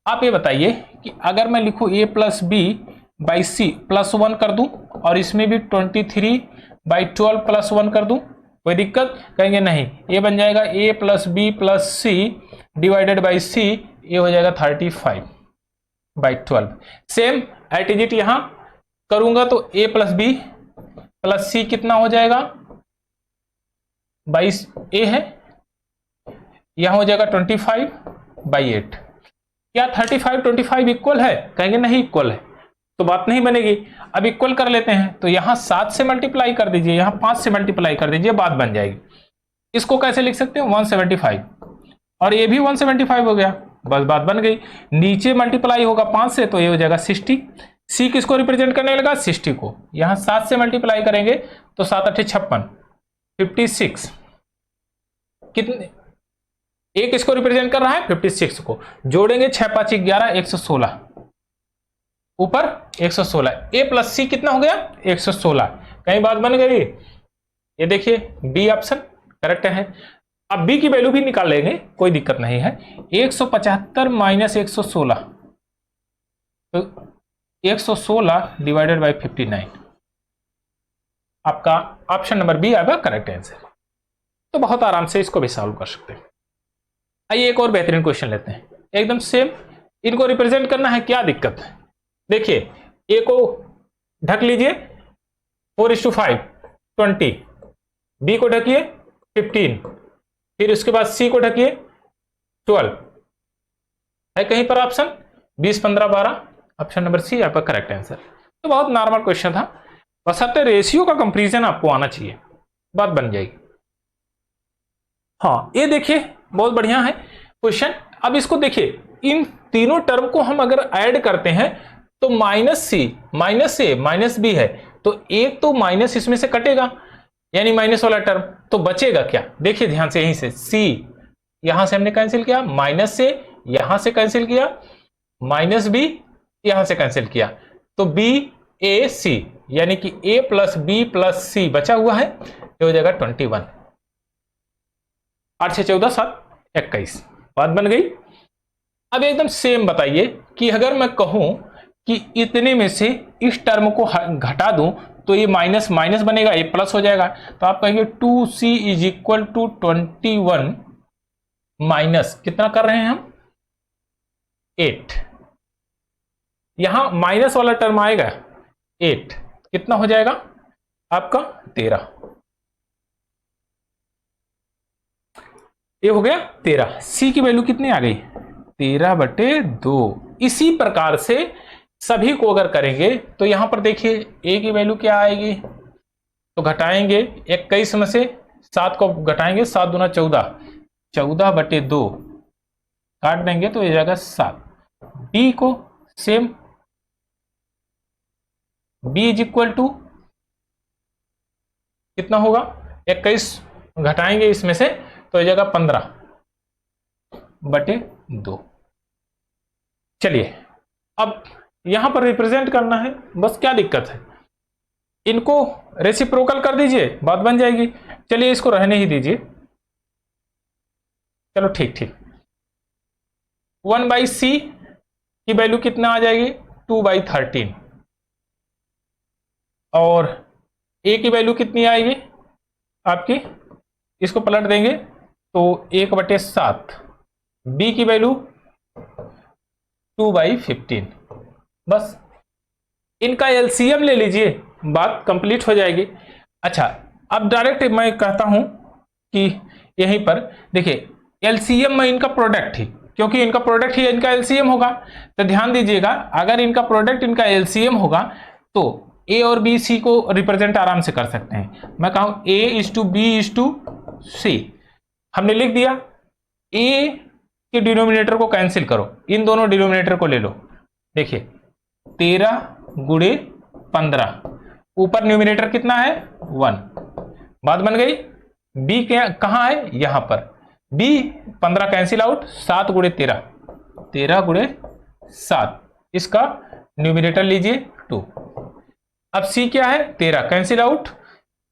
आप ये बताइए कि अगर मैं लिखूं A + B / C +1 कर दूं, और इसमें भी 23/12 +1 कर दूं, कोई दिक्कत, कहेंगे नहीं, ये बन जाएगा A + B + C / C, ये हो जाएगा 35/12। सेम एटीजिट यहां करूंगा तो A + B + C कितना हो जाएगा 22A है, यहां हो जाएगा 25/8। क्या 35 25 इक्वल है, कहेंगे नहीं इक्वल है, तो बात नहीं बनेगी। अब इक्वल कर लेते हैं, तो यहां 7 से मल्टीप्लाई कर दीजिए, यहां 5 से मल्टीप्लाई कर दीजिए, बात बन जाएगी। इसको कैसे लिख सकते हैं 175, और ये भी 175 हो गया, बस बात बन गई। नीचे मल्टीप्लाई होगा 5 से, तो ये हो जाएगा 60। C किसको रिप्रेजेंट करने लगा 60 को, यहां 7 से मल्टीप्लाई करेंगे तो 7 8 56, 56 कितने एक इसको रिप्रेजेंट कर रहा है 56 को, जोड़ेंगे 6 5 11 116, ऊपर 116, ए प्लस सी कितना हो गया 116। कहीं बात बन गई? ये देखिए बी ऑप्शन करेक्ट है। अब बी की वैल्यू भी निकाल लेंगे, कोई दिक्कत नहीं है। 175 माइनस 116, तो 116 डिवाइडेड बाई 59, आपका ऑप्शन नंबर बी आपका करेक्ट आंसर। तो बहुत आराम से इसको भी सॉल्व कर सकते हैं। आइए एक और बेहतरीन क्वेश्चन लेते हैं, एकदम सेम। इनको रिप्रेजेंट करना है, क्या दिक्कत है? देखिए ए को ढक लीजिए 4:5 20, बी को ढकिए 15, फिर उसके बाद सी को ढकिए 12, है कहीं पर ऑप्शन 20 15 12, ऑप्शन नंबर सी आपका करेक्ट आंसर। तो बहुत नॉर्मल क्वेश्चन था, बशर्ते रेशियो का कंपैरिजन आपको आना चाहिए, बात बन जाएगी। हाँ ये देखिए बहुत बढ़िया है क्वेश्चन। अब इसको देखिए, इन तीनों टर्म को हम अगर ऐड करते हैं तो माइनस सी माइनस ए माइनस बी है, तो एक तो माइनस इसमें से कटेगा, यानी माइनस वाला टर्म, तो बचेगा क्या? देखिए ध्यान से, यहीं से सी यहां से हमने कैंसिल किया, माइनस से यहां से कैंसिल किया, माइनस बी यहां से कैंसिल किया, तो बी ए सी, यानी कि ए प्लस बी प्लस सी बचा हुआ है, ये हो जाएगा 21। 8 6 14 7 21, बात बन गई। अब एकदम सेम बताइए कि अगर मैं कहूं कि इतने में से इस टर्म को घटा दूं तो ये माइनस माइनस बनेगा, ये प्लस हो जाएगा, तो आप कहेंगे 2c is equal to 21 minus कितना कर रहे हैं हम 8, यहां माइनस वाला टर्म आएगा 8, कितना हो जाएगा आपका 13, ये हो गया 13। सी की वैल्यू कितनी आ गई 13/2। इसी प्रकार से सभी को अगर करेंगे तो यहां पर देखिए ए की वैल्यू क्या आएगी, तो घटाएंगे 21 में से 7 को घटाएंगे, 7 दूना 14, 14/2 काट देंगे तो ये जाएगा 7। बी को same, B is equal to कितना होगा 21 घटाएंगे इसमें से तो ये जाएगा 15/2। चलिए अब यहां पर रिप्रेजेंट करना है, बस क्या दिक्कत है, इनको रेसिप्रोकल कर दीजिए, बात बन जाएगी। चलिए इसको रहने ही दीजिए, चलो ठीक ठीक। 1/c की वैल्यू कितना आ जाएगी 2/13, और a की वैल्यू कितनी आएगी आपकी, इसको पलट देंगे तो 1/7, b की वैल्यू 2/15, बस इनका एलसीएम ले लीजिए, बात कंप्लीट हो जाएगी। अच्छा अब डायरेक्ट मैं कहता हूं कि यहीं पर देखिए एलसीएम में इनका प्रोडक्ट ही, क्योंकि इनका प्रोडक्ट ही इनका एलसीएम होगा, तो ध्यान दीजिएगा अगर इनका प्रोडक्ट इनका एलसीएम होगा तो ए और बी सी को रिप्रेजेंट आराम से कर सकते हैं। मैं कहूं a is to B is to C, हमने लिख दिया, ए के डिनोमिनेटर को कैंसिल करो, इन दोनों डिनोमिनेटर को ले लो, देखिए 13 गुणे 15, ऊपर न्यूमिनेटर कितना है 1, बात बन गई। बी कहां है यहां पर, बी 15 कैंसिल आउट, 7 गुणे 13, 13 गुणे 7, इसका न्यूमिनेटर लीजिए 2। अब सी क्या है 13 कैंसिल आउट,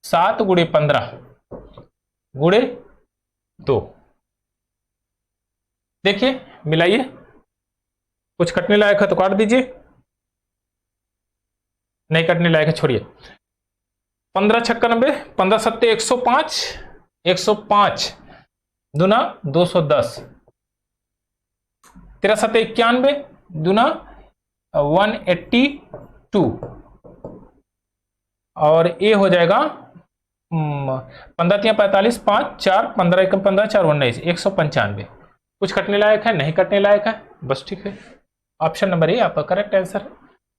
7 गुणे 15 गुणे 2, देखिए मिलाइए, कुछ कटने लायक है तो काट दीजिए, नहीं कटने लायक है छोड़िए। 15 छक्का 90, 15 सत्ते 105, 105 दुना 210, 13 सत्ते 91 दुना 182, और ए हो जाएगा 15 3 45, 5 4 15 1 15 4 19, 195। कुछ कटने लायक है नहीं कटने लायक है, बस ठीक है, ऑप्शन नंबर ए आपका करेक्ट आंसर है।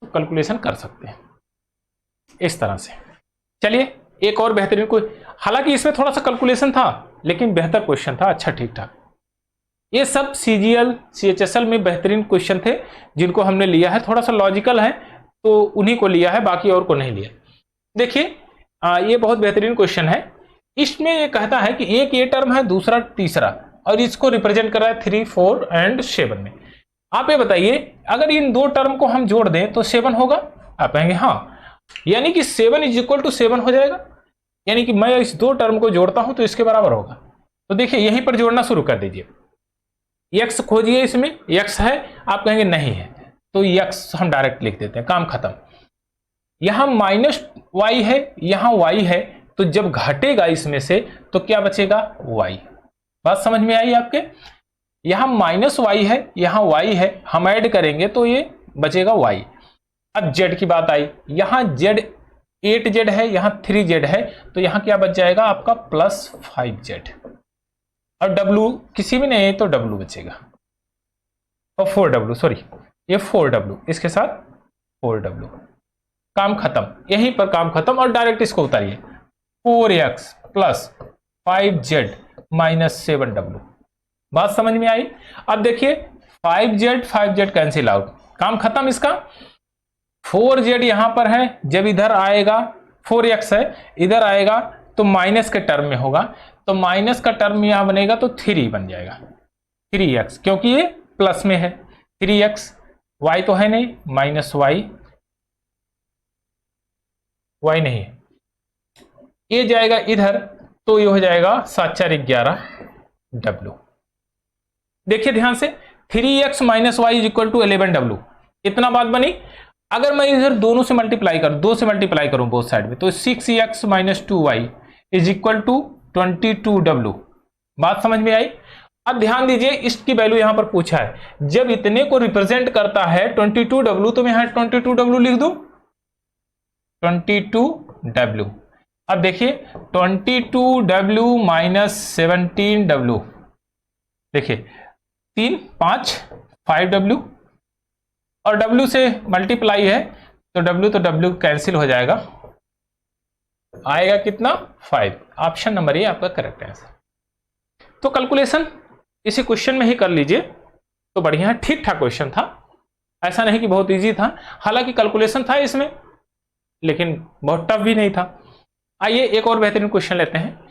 कैलकुलेशन कर सकते हैं इस तरह से। चलिए एक और बेहतरीन कोई, हालांकि इसमें थोड़ा सा कैलकुलेशन था लेकिन बेहतर क्वेश्चन था, अच्छा ठीक ठाक। ये सब सीजीएल सीएचएसएल में बेहतरीन क्वेश्चन थे जिनको हमने लिया है, थोड़ा सा लॉजिकल है तो उन्हीं को लिया है, बाकी और को नहीं लिया। देखिए ये बहुत बेहतरीन क्वेश्चन है, इसमें ये कहता है कि एक ये टर्म है दूसरा तीसरा, और इसको रिप्रेजेंट कर रहा है 3, 4 एंड 7 में। आप ये बताइए अगर इन दो टर्म को हम जोड़ दें तो 7 होगा? आप कहेंगे हाँ, यानी कि 7 इज इक्वल टू 7 हो जाएगा, यानी कि मैं इस दो टर्म को जोड़ता हूं तो इसके बराबर होगा। तो देखिए यहीं पर जोड़ना शुरू कर दीजिए। x खोजिए, इसमें x है? आप कहेंगे नहीं है, तो x हम डायरेक्ट लिख देते हैं, काम खत्म। यहां -y है, यहां y है, तो जब घटेगा इसमें से तो क्या बचेगा? y। बात समझ में आई आपके? यहां -y है, यहां y है, हम ऐड करेंगे तो ये बचेगा y। अब z की बात आई, यहां z 8z है, यहां 3z है, तो यहां क्या बच जाएगा आपका? +5z। और w किसी भी नहीं है तो w बचेगा, और 4w, सॉरी ये 4w, इसके साथ 4w, काम खत्म, यहीं पर काम खत्म। और डायरेक्ट इसको उतारिए, 4x + 5z - 7w। बात समझ में आई? अब देखिए 5z कैंसिल आउट, काम खत्म इसका। 4z यहां पर है, जब इधर आएगा 4x है, इधर आएगा तो माइनस के टर्म में होगा, तो माइनस का टर्म यहां बनेगा तो 3 बन जाएगा, 3x, क्योंकि ये प्लस में है। 3x, y तो है नहीं, -y, y नहीं है, ये जाएगा इधर, तो ये हो जाएगा 7 4 11w। देखिए ध्यान से, 3x - y = 11w, इतना बात बनी। अगर मैं इधर दोनों से मल्टीप्लाई करूं, 2 से मल्टीप्लाई करूं बोथ साइड में, तो 6x - 2y = 22w। बात समझ में आई? अब ध्यान दीजिए, इसकी वैल्यू यहां पर पूछा है, जब इतने को रिप्रेजेंट करता है 22w, तो मैं यहां 22w लिख दूं, 22w। अब देखिए 22w - 17w, देखिए 3 5 5w, और w से मल्टीप्लाई है तो w कैंसिल हो जाएगा, आएगा कितना? 5। ऑप्शन नंबर ए आपका करेक्ट आंसर। तो कैलकुलेशन इसी क्वेश्चन में ही कर लीजिए तो बढ़िया है, ठीक ठाक क्वेश्चन था, ऐसा नहीं कि बहुत इजी था, हालांकि कैलकुलेशन था इसमें, लेकिन बहुत टफ भी नहीं था। आइए एक और बेहतरीन क्वेश्चन लेते हैं।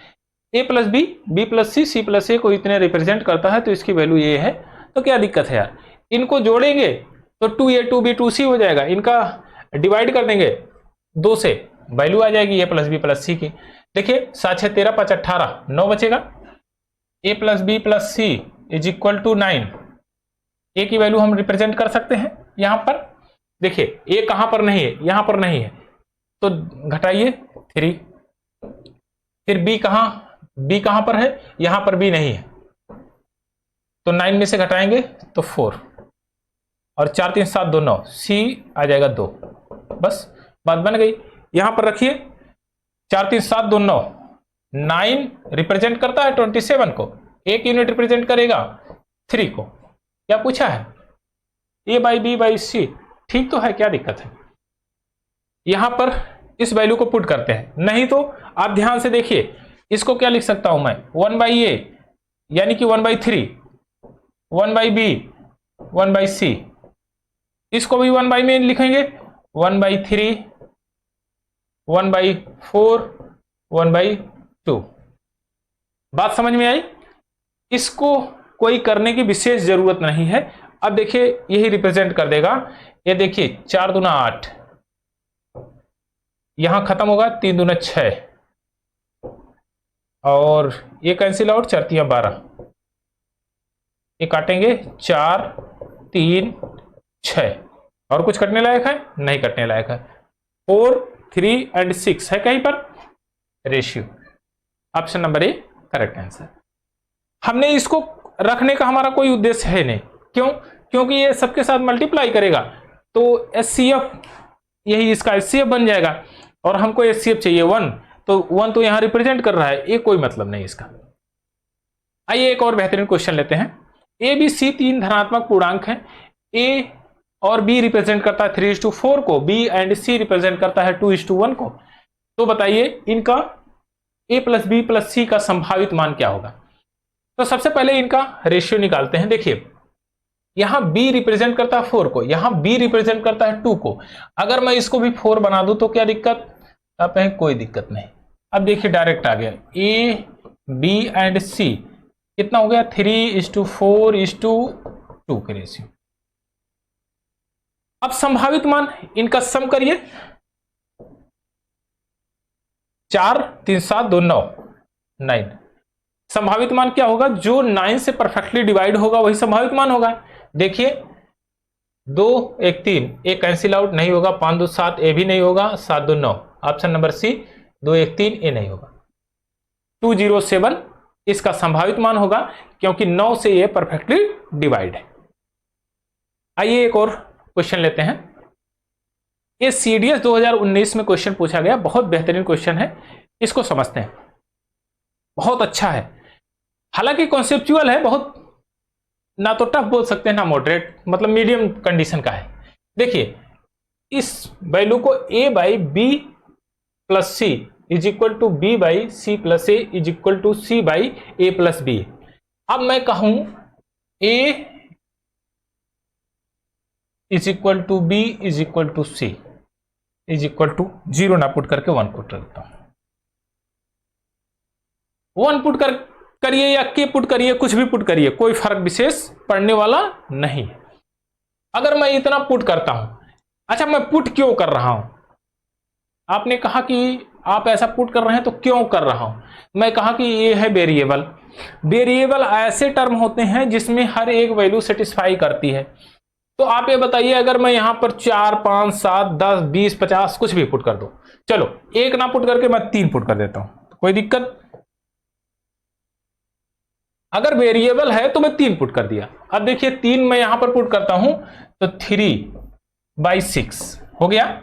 a + b, b + c, c + a को इतने रिप्रेजेंट करता है तो इसकी वैल्यू ये है, तो क्या दिक्कत है यार? इनको जोड़ेंगे तो 2a 2b 2c हो जाएगा, इनका डिवाइड कर देंगे 2 से, वैल्यू आ जाएगी a + b + c की। देखिए 7 6 13 5 18, 9 बचेगा। a + b + c = 9, a की वैल्यू हम रिप्रेजेंट कर सकते हैं यहां पर। देखिए a कहां पर नहीं है? यहां पर नहीं है, तो घटाइए 3। फिर b कहां पर है? यहां पर b नहीं है, तो 9 में से घटाएंगे तो 4, और 4 3 7 2 9, c आ जाएगा 2। बस बात बन गई। यहां पर रखिए 4 3 7 2 9, 9 रिप्रेजेंट करता है 27 को, एक यूनिट रिप्रेजेंट करेगा 3 को। क्या पूछा है? a/b/c, ठीक तो है, क्या दिक्कत है? यहां पर इस वैल्यू को पुट करते हैं, नहीं तो आप ध्यान से देखिए, इसको क्या लिख सकता हूं मैं? 1/a यानी कि 1/3, 1/b 1/c, इसको भी 1 में लिखेंगे, 1/3 1/4 1/2। बात समझ में आई? इसको कोई करने की विशेष जरूरत नहीं है। अब देखिए यही रिप्रेजेंट कर देगा, ये देखिए 4 दूना 8, यहां खत्म होगा 3 दूना 6, और ये कैंसिल आउट, 4 3 12, ये काटेंगे 4 3 6, और कुछ कटने लायक है? नहीं कटने लायक है। 4 3 एंड 6 है कहीं पर ratio, option number A correct answer. हमने इसको रखने का हमारा कोई उद्देश्य है नहीं, क्यों? क्योंकि ये सबके साथ मल्टीप्लाई करेगा तो HCF, यही इसका HCF बन जाएगा, और हमको HCF चाहिए 1, तो 1 तो यहां रिप्रेजेंट कर रहा है, ये कोई मतलब नहीं इसका। आइए एक और बेहतरीन क्वेश्चन लेते हैं। a b c 3 धनात्मक पूर्णांक हैं, a और b रिप्रेजेंट करता है 3:4 को, b एंड c रिप्रेजेंट करता है 2:1 को। तो बताइए इनका a + b + c का संभावित मान क्या होगा? तो सबसे पहले इनका रेशियो निकालते हैं। देखिए यहां b रिप्रेजेंट करता है 4 को, यहां b रिप्रेजेंट करता है 2 को। अगर मैं इसको भी 4 बना दूं तो क्या दिक्कत? आप कहें कोई दिक्कत नहीं। अब देखिए डायरेक्ट आ गया, a b एंड c कितना हो गया 3:4:2 के रेशियो। अब संभावित मान इनका सम करिए, 4 3 7 2 9 9। संभावित मान क्या होगा, जो 9 से परफेक्टली डिवाइड होगा वही संभावित मान होगा। देखिए 2 1 3, एक कैंसिल आउट नहीं होगा, 5 2 7 ए भी नहीं होगा, 7 2 9, ऑप्शन नंबर सी 2 1 3 ए नहीं होगा। 207 इसका संभावित मान होगा क्योंकि 9 से ये परफेक्टली डिवाइड है। आइए एक और क्वेश्चन लेते हैं। ये सीडीएस 2019 में क्वेश्चन पूछा गया, बहुत बेहतरीन क्वेश्चन है, इसको समझते हैं, बहुत अच्छा है। हालांकि कॉन्सेप्चुअल है, बहुत ना तो टफ बोल सकते हैं ना मॉडरेट, मतलब मीडियम कंडीशन का है। देखिए इस वैल्यू को a by B plus C is equal to B by c plus A is equal to C by a plus b. अब मैं कहूं a is equal to B is equal to C is equal to 0 ना put करके 1 put कर देता हूं। 1 put करिए या के पुट करिए, कुछ भी पुट करिए, कोई फर्क विशेष पड़ने वाला नहीं। अगर मैं इतना पुट करता हूं, अच्छा मैं पुट क्यों कर रहा हूं, आपने कहा कि आप ऐसा पुट कर रहे हैं तो क्यों कर रहा हूं। मैं कहा कि ये है वेरिएबल। वेरिएबल ऐसे टर्म होते हैं जिसमें हर एक वैल्यू सेटिस्फाई करती है। तो आप ये बताइए, अगर मैं यहां पर 4 5 7 10 20 50 कुछ भी पुट कर दो, चलो एक ना पुट करके मैं 3 पुट कर देता हूं, तो कोई दिक्कत। अगर वेरिएबल है तो मैं 3 पुट कर दिया। अब देखिए 3 मैं यहां पर पुट करता हूं तो 3/6 हो गया,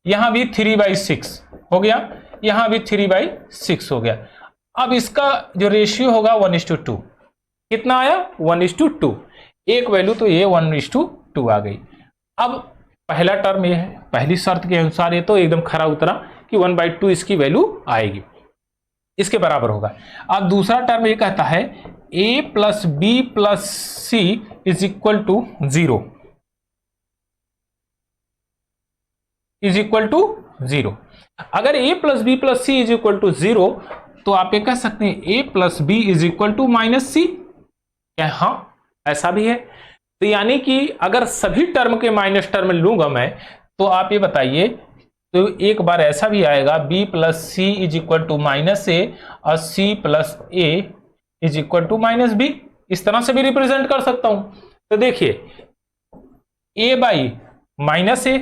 यहां भी 3/6 हो गया, यहां भी 3/6 हो गया। अब इसका जो रेशियो होगा 1:2, कितना आया 1:2, एक वैल्यू तो ये 1:2 आ गई। अब पहला टर्म ये है, पहली शर्त के अनुसार ये तो एकदम खरा उतरा कि 1/2 इसकी वैल्यू आएगी, इसके बराबर होगा। अब दूसरा टर्म ये कहता है a plus B plus C is equal to 0 is equal to 0। अगर a plus B plus C is equal to 0 तो आप ये कह सकते हैं a plus B is equal to minus C. क्या हाँ ऐसा भी है? तो यानी कि अगर सभी टर्म के माइनस टर्म लूंगा मैं, तो आप ये बताइए, तो एक बार ऐसा भी आएगा b plus C is equal to minus A और c plus A is equal to minus B. इस तरह से भी रिप्रेजेंट कर सकता हूं। तो देखिए a by minus A,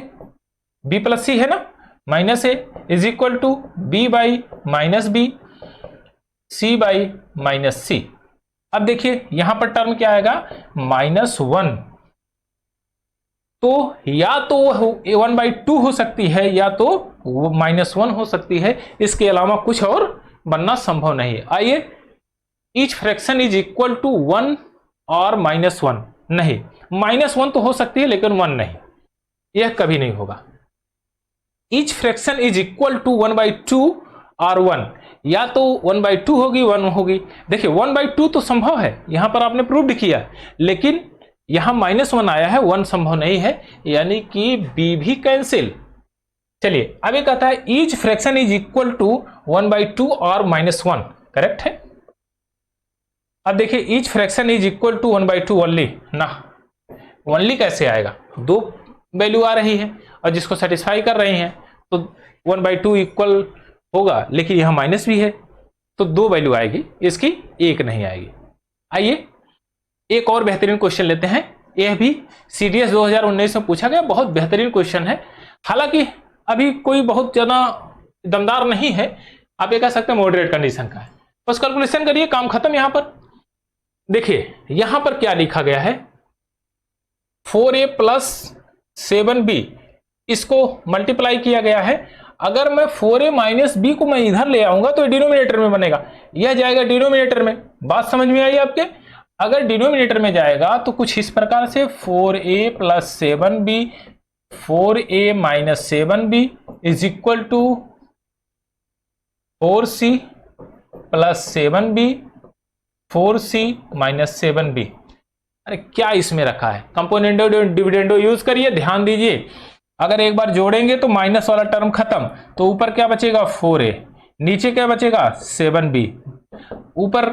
B plus C है ना, minus A is equal to B by minus B, C by minus C. अब देखिए यहां पर टर्म क्या आएगा -1, तो या तो 1/2 हो सकती है या तो -1 हो सकती है, इसके अलावा कुछ और बनना संभव नहीं है। आइए, each fraction is equal to 1 और -1 नहीं, -1 तो हो सकती है लेकिन 1 नहीं, यह कभी नहीं होगा। Each fraction is equal to 1/2 और 1, या तो 1/2 होगी 1 होगी। देखिए 1/2 तो संभव है, यहां पर आपने प्रूव किया, लेकिन यहां -1 आया है, 1 संभव नहीं है, यानी कि बी भी कैंसिल। चलिए अब ये कहता है each fraction is equal to 1/2 और -1, करेक्ट है। अब देखिए each fraction is equal to 1/2 only ना, ओनली कैसे आएगा, 2 वैल्यू आ रही है और जिसको सेटिस्फाई कर रही हैं, तो 1/2 इक्वल होगा, लेकिन यहां माइनस भी है तो 2 वैल्यू आएगी, इसकी 1 नहीं आएगी। आइए एक और बेहतरीन क्वेश्चन लेते हैं, यह भी सीडीएस 2019 में पूछा गया, बहुत बेहतरीन क्वेश्चन है। हालांकि अभी कोई बहुत ज्यादा दमदार नहीं है, आप ये कह सकते हैं मॉडरेट कंडीशन का है। बस कैलकुलेशन करिए, काम खत्म। यहां पर देखिए यहां पर क्या लिखा गया है, 4a प्लस 7b, इसको मल्टीप्लाई किया गया है। अगर मैं 4a माइनस बी को मैं इधर ले आऊंगा तो डिनोमिनेटर में बनेगा, यह जाएगा डिनोमिनेटर में। बात समझ में आई आपके? अगर डिनोमिनेटर में जाएगा तो कुछ इस प्रकार से 4a plus 7b 4a minus 7b is equal to 4c plus 7b 4c minus 7b। अरे क्या इसमें रखा है, कंपोनेंडो डिविडेंडो यूज करिए, ध्यान दीजिए। अगर एक बार जोड़ेंगे तो माइनस वाला टर्म खत्म, तो ऊपर क्या बचेगा 4a, नीचे क्या बचेगा 7b, ऊपर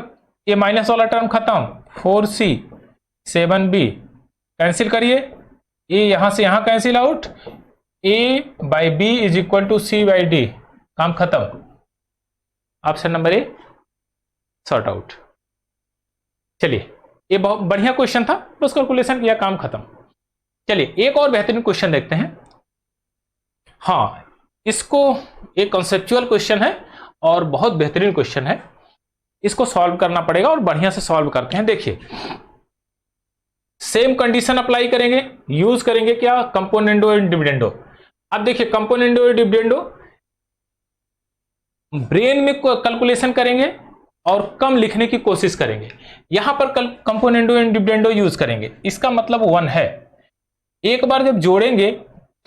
ये माइनस वाला टर्म खत्म, 4c 7b कैंसिल करिए, ये यहां से यहां cancel out, a by B is equal to c by d, काम खत्म। Option number a sort out. चलिए ये बहुत बढ़िया क्वेश्चन था, बस कैलकुलेशन किया, काम खत्म। चलिए एक और बेहतरीन क्वेश्चन देखते हैं। हाँ, इसको एक कॉन्सेप्चुअल क्वेश्चन है और बहुत बेहतरीन क्वेश्चन है, इसको सॉल्व करना पड़ेगा और बढ़िया से सॉल्व करते हैं। देखिए सेम कंडीशन अप्लाई करेंगे, यूज करेंगे क्या, कंपोनेंडो एंड डिविडेंडो। अब देखिए कंपोनेंडो एंड डिविडेंडो ब्रेन में कैलकुलेशन करेंगे और कम लिखने की कोशिश करेंगे। यहां पर कंपोनेंडो एंड डिविडेंडो यूज करेंगे, इसका मतलब 1 है। एक बार जब जोड़ेंगे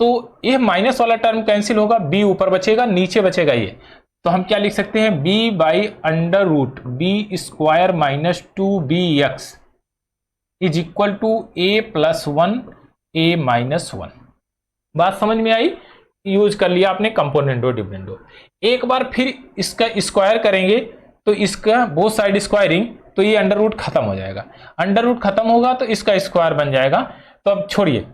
तो ये माइनस वाला टर्म कैंसिल होगा, बी ऊपर बचेगा, नीचे बचेगा ये, तो हम क्या लिख सकते हैं, b by under root b square minus 2bx is equal to a plus 1 a minus 1। बात समझ में आई, यूज कर लिया आपने कंपोनेंडो डिविडेंडो। एक बार फिर इसका स्क्वायर करेंगे तो इसका बोथ साइड स्क्वायरिंग, तो ये अंडर रूट खत्म हो जाएगा, अंडर रूट खत्म होगा तो इसका स्क्वायर बन जाएगा। तो अब छोड़िए,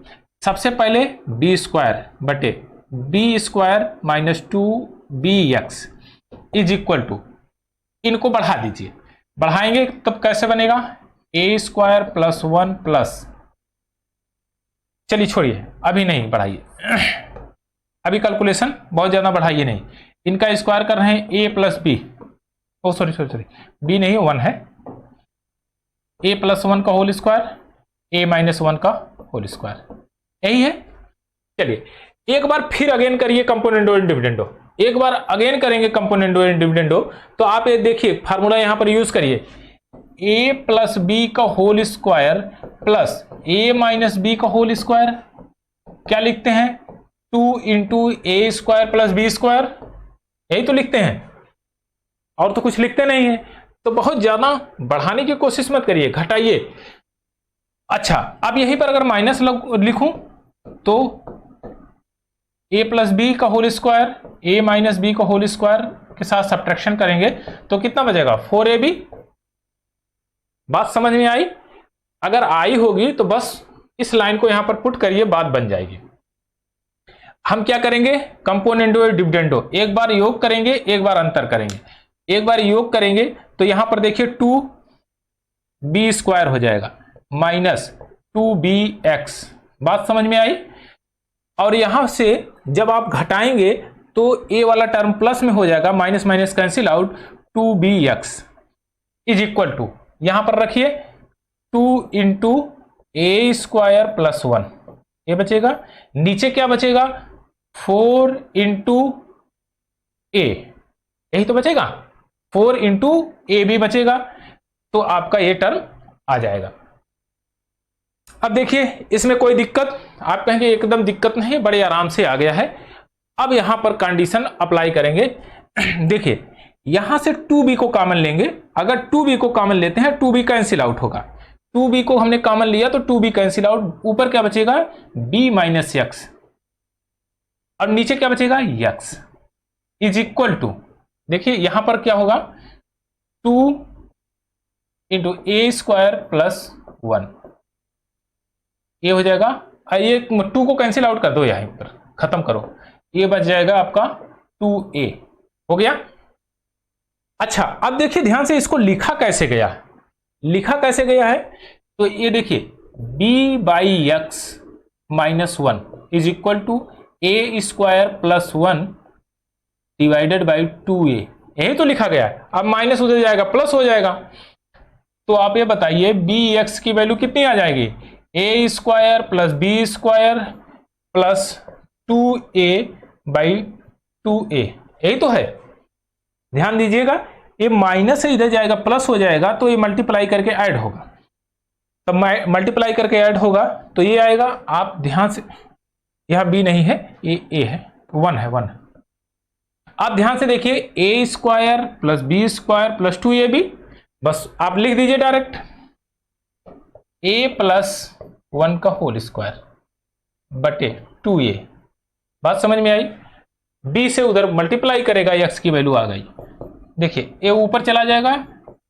सबसे पहले बी स्क्वायर बटे b square minus 2bx is equal to, इनको बढ़ा दीजिए, बढ़ाएंगे तब कैसे बनेगा, ए स्क्वायर प्लस 1 प्लस, चलिए छोड़िए अभी नहीं बढ़ाइए, अभी कैलकुलेशन बहुत ज्यादा बढ़ाइए नहीं, इनका स्क्वायर कर रहे हैं a plus b, oh sorry b नहीं 1 है, a प्लस 1 का होल स्क्वायर a माइनस 1 का होल स्क्वायर, यही है। चलिए एक बार फिर अगेन करिए कंपोनेंडो एंड डिविडेंडो, एक बार अगेन करेंगे कंपोनेंडो एंड डिविडेंडो, तो आप ये देखिए फार्मूला यहां पर यूज करिए, a प्लस बी का whole square plus a minus b का होल स्क्वायर, क्या लिखते हैं, 2 into a square plus B square, यही तो लिखते हैं, और तो कुछ लिखते नहीं है। तो बहुत ज्यादा बढ़ाने की कोशिश मत करिए, घटाइए। अच्छा अब यहीं पर अगर माइनस लिखूं तो a प्लस बी का whole square a minus b का होल स्क्वायर के साथ सब्ट्रैक्शन करेंगे तो कितना बचेगा, 4ab। बात समझ में आई, अगर आई होगी तो बस इस लाइन को यहां पर पुट करिए, बात बन जाएगी। हम क्या करेंगे, कंपोनेंडो और डिविडेंडो, एक बार योग करेंगे एक बार अंतर करेंगे। एक बार योग करेंगे तो यहां पर देखिए 2b स्क्वायर हो जाएगा माइनस 2bx, बात समझ में आई। और यहां से जब आप घटाएंगे तो a वाला टर्म प्लस में हो जाएगा, minus minus cancel out, 2bx is equal to, यहां पर रखिए 2 इंटू ए स्क्वायर प्लस 1, ये बचेगा, नीचे क्या बचेगा, 4 इंटू ए, यही तो बचेगा, 4 इंटू ए भी बचेगा, तो आपका ये टर्म आ जाएगा। अब देखिए इसमें कोई दिक्कत, आप कहेंगे एकदम दिक्कत नहीं, बड़े आराम से आ गया है। अब यहां पर कंडीशन अप्लाई करेंगे। देखिए यहां से 2b को कॉमन लेंगे, अगर 2b को कॉमन लेते हैं 2b कैंसिल आउट होगा, 2b को हमने कॉमन लिया तो 2b कैंसिल आउट, ऊपर क्या बचेगा, b माइनस एक्स, और नीचे क्या बचेगा, x इज इक्वल टू, देखिए यहां पर क्या होगा, 2 इंटू ए स्क्वायर प्लस 1, ये हो जाएगा, ये 2 को कैंसिल आउट कर दो, यहां पर खत्म करो, ये बच जाएगा आपका 2a, हो गया। अच्छा अब देखिए ध्यान से, इसको लिखा कैसे गया है, लिखा कैसे गया है, तो ये देखिए b by x minus 1 is equal to a square plus 1 divided by 2a, यही तो लिखा गया है। अब माइनस उधर जाएगा प्लस हो जाएगा, तो आप ये बताइए bx की वैल्यू कितनी आ जाएगी, A square plus B square plus 2a by 2a, यही तो है। ध्यान दीजिएगा ये माइनस से इधर जाएगा प्लस हो जाएगा, तो ये मल्टीप्लाई करके ऐड होगा, तब मल्टीप्लाई करके ऐड होगा तो ये आएगा। आप ध्यान से, यह b नहीं है, ये a है, 1 है, 1 है। आप ध्यान से देखिए, A square plus B square plus 2ab, बस आप लिख दीजिए डायरेक्ट, a प्लस 1 का होल स्क्वायर बटे 2a, बात समझ में आई। b से उधर मल्टीप्लाई करेगा, x की वैल्यू आ गई, देखिए a ऊपर चला जाएगा,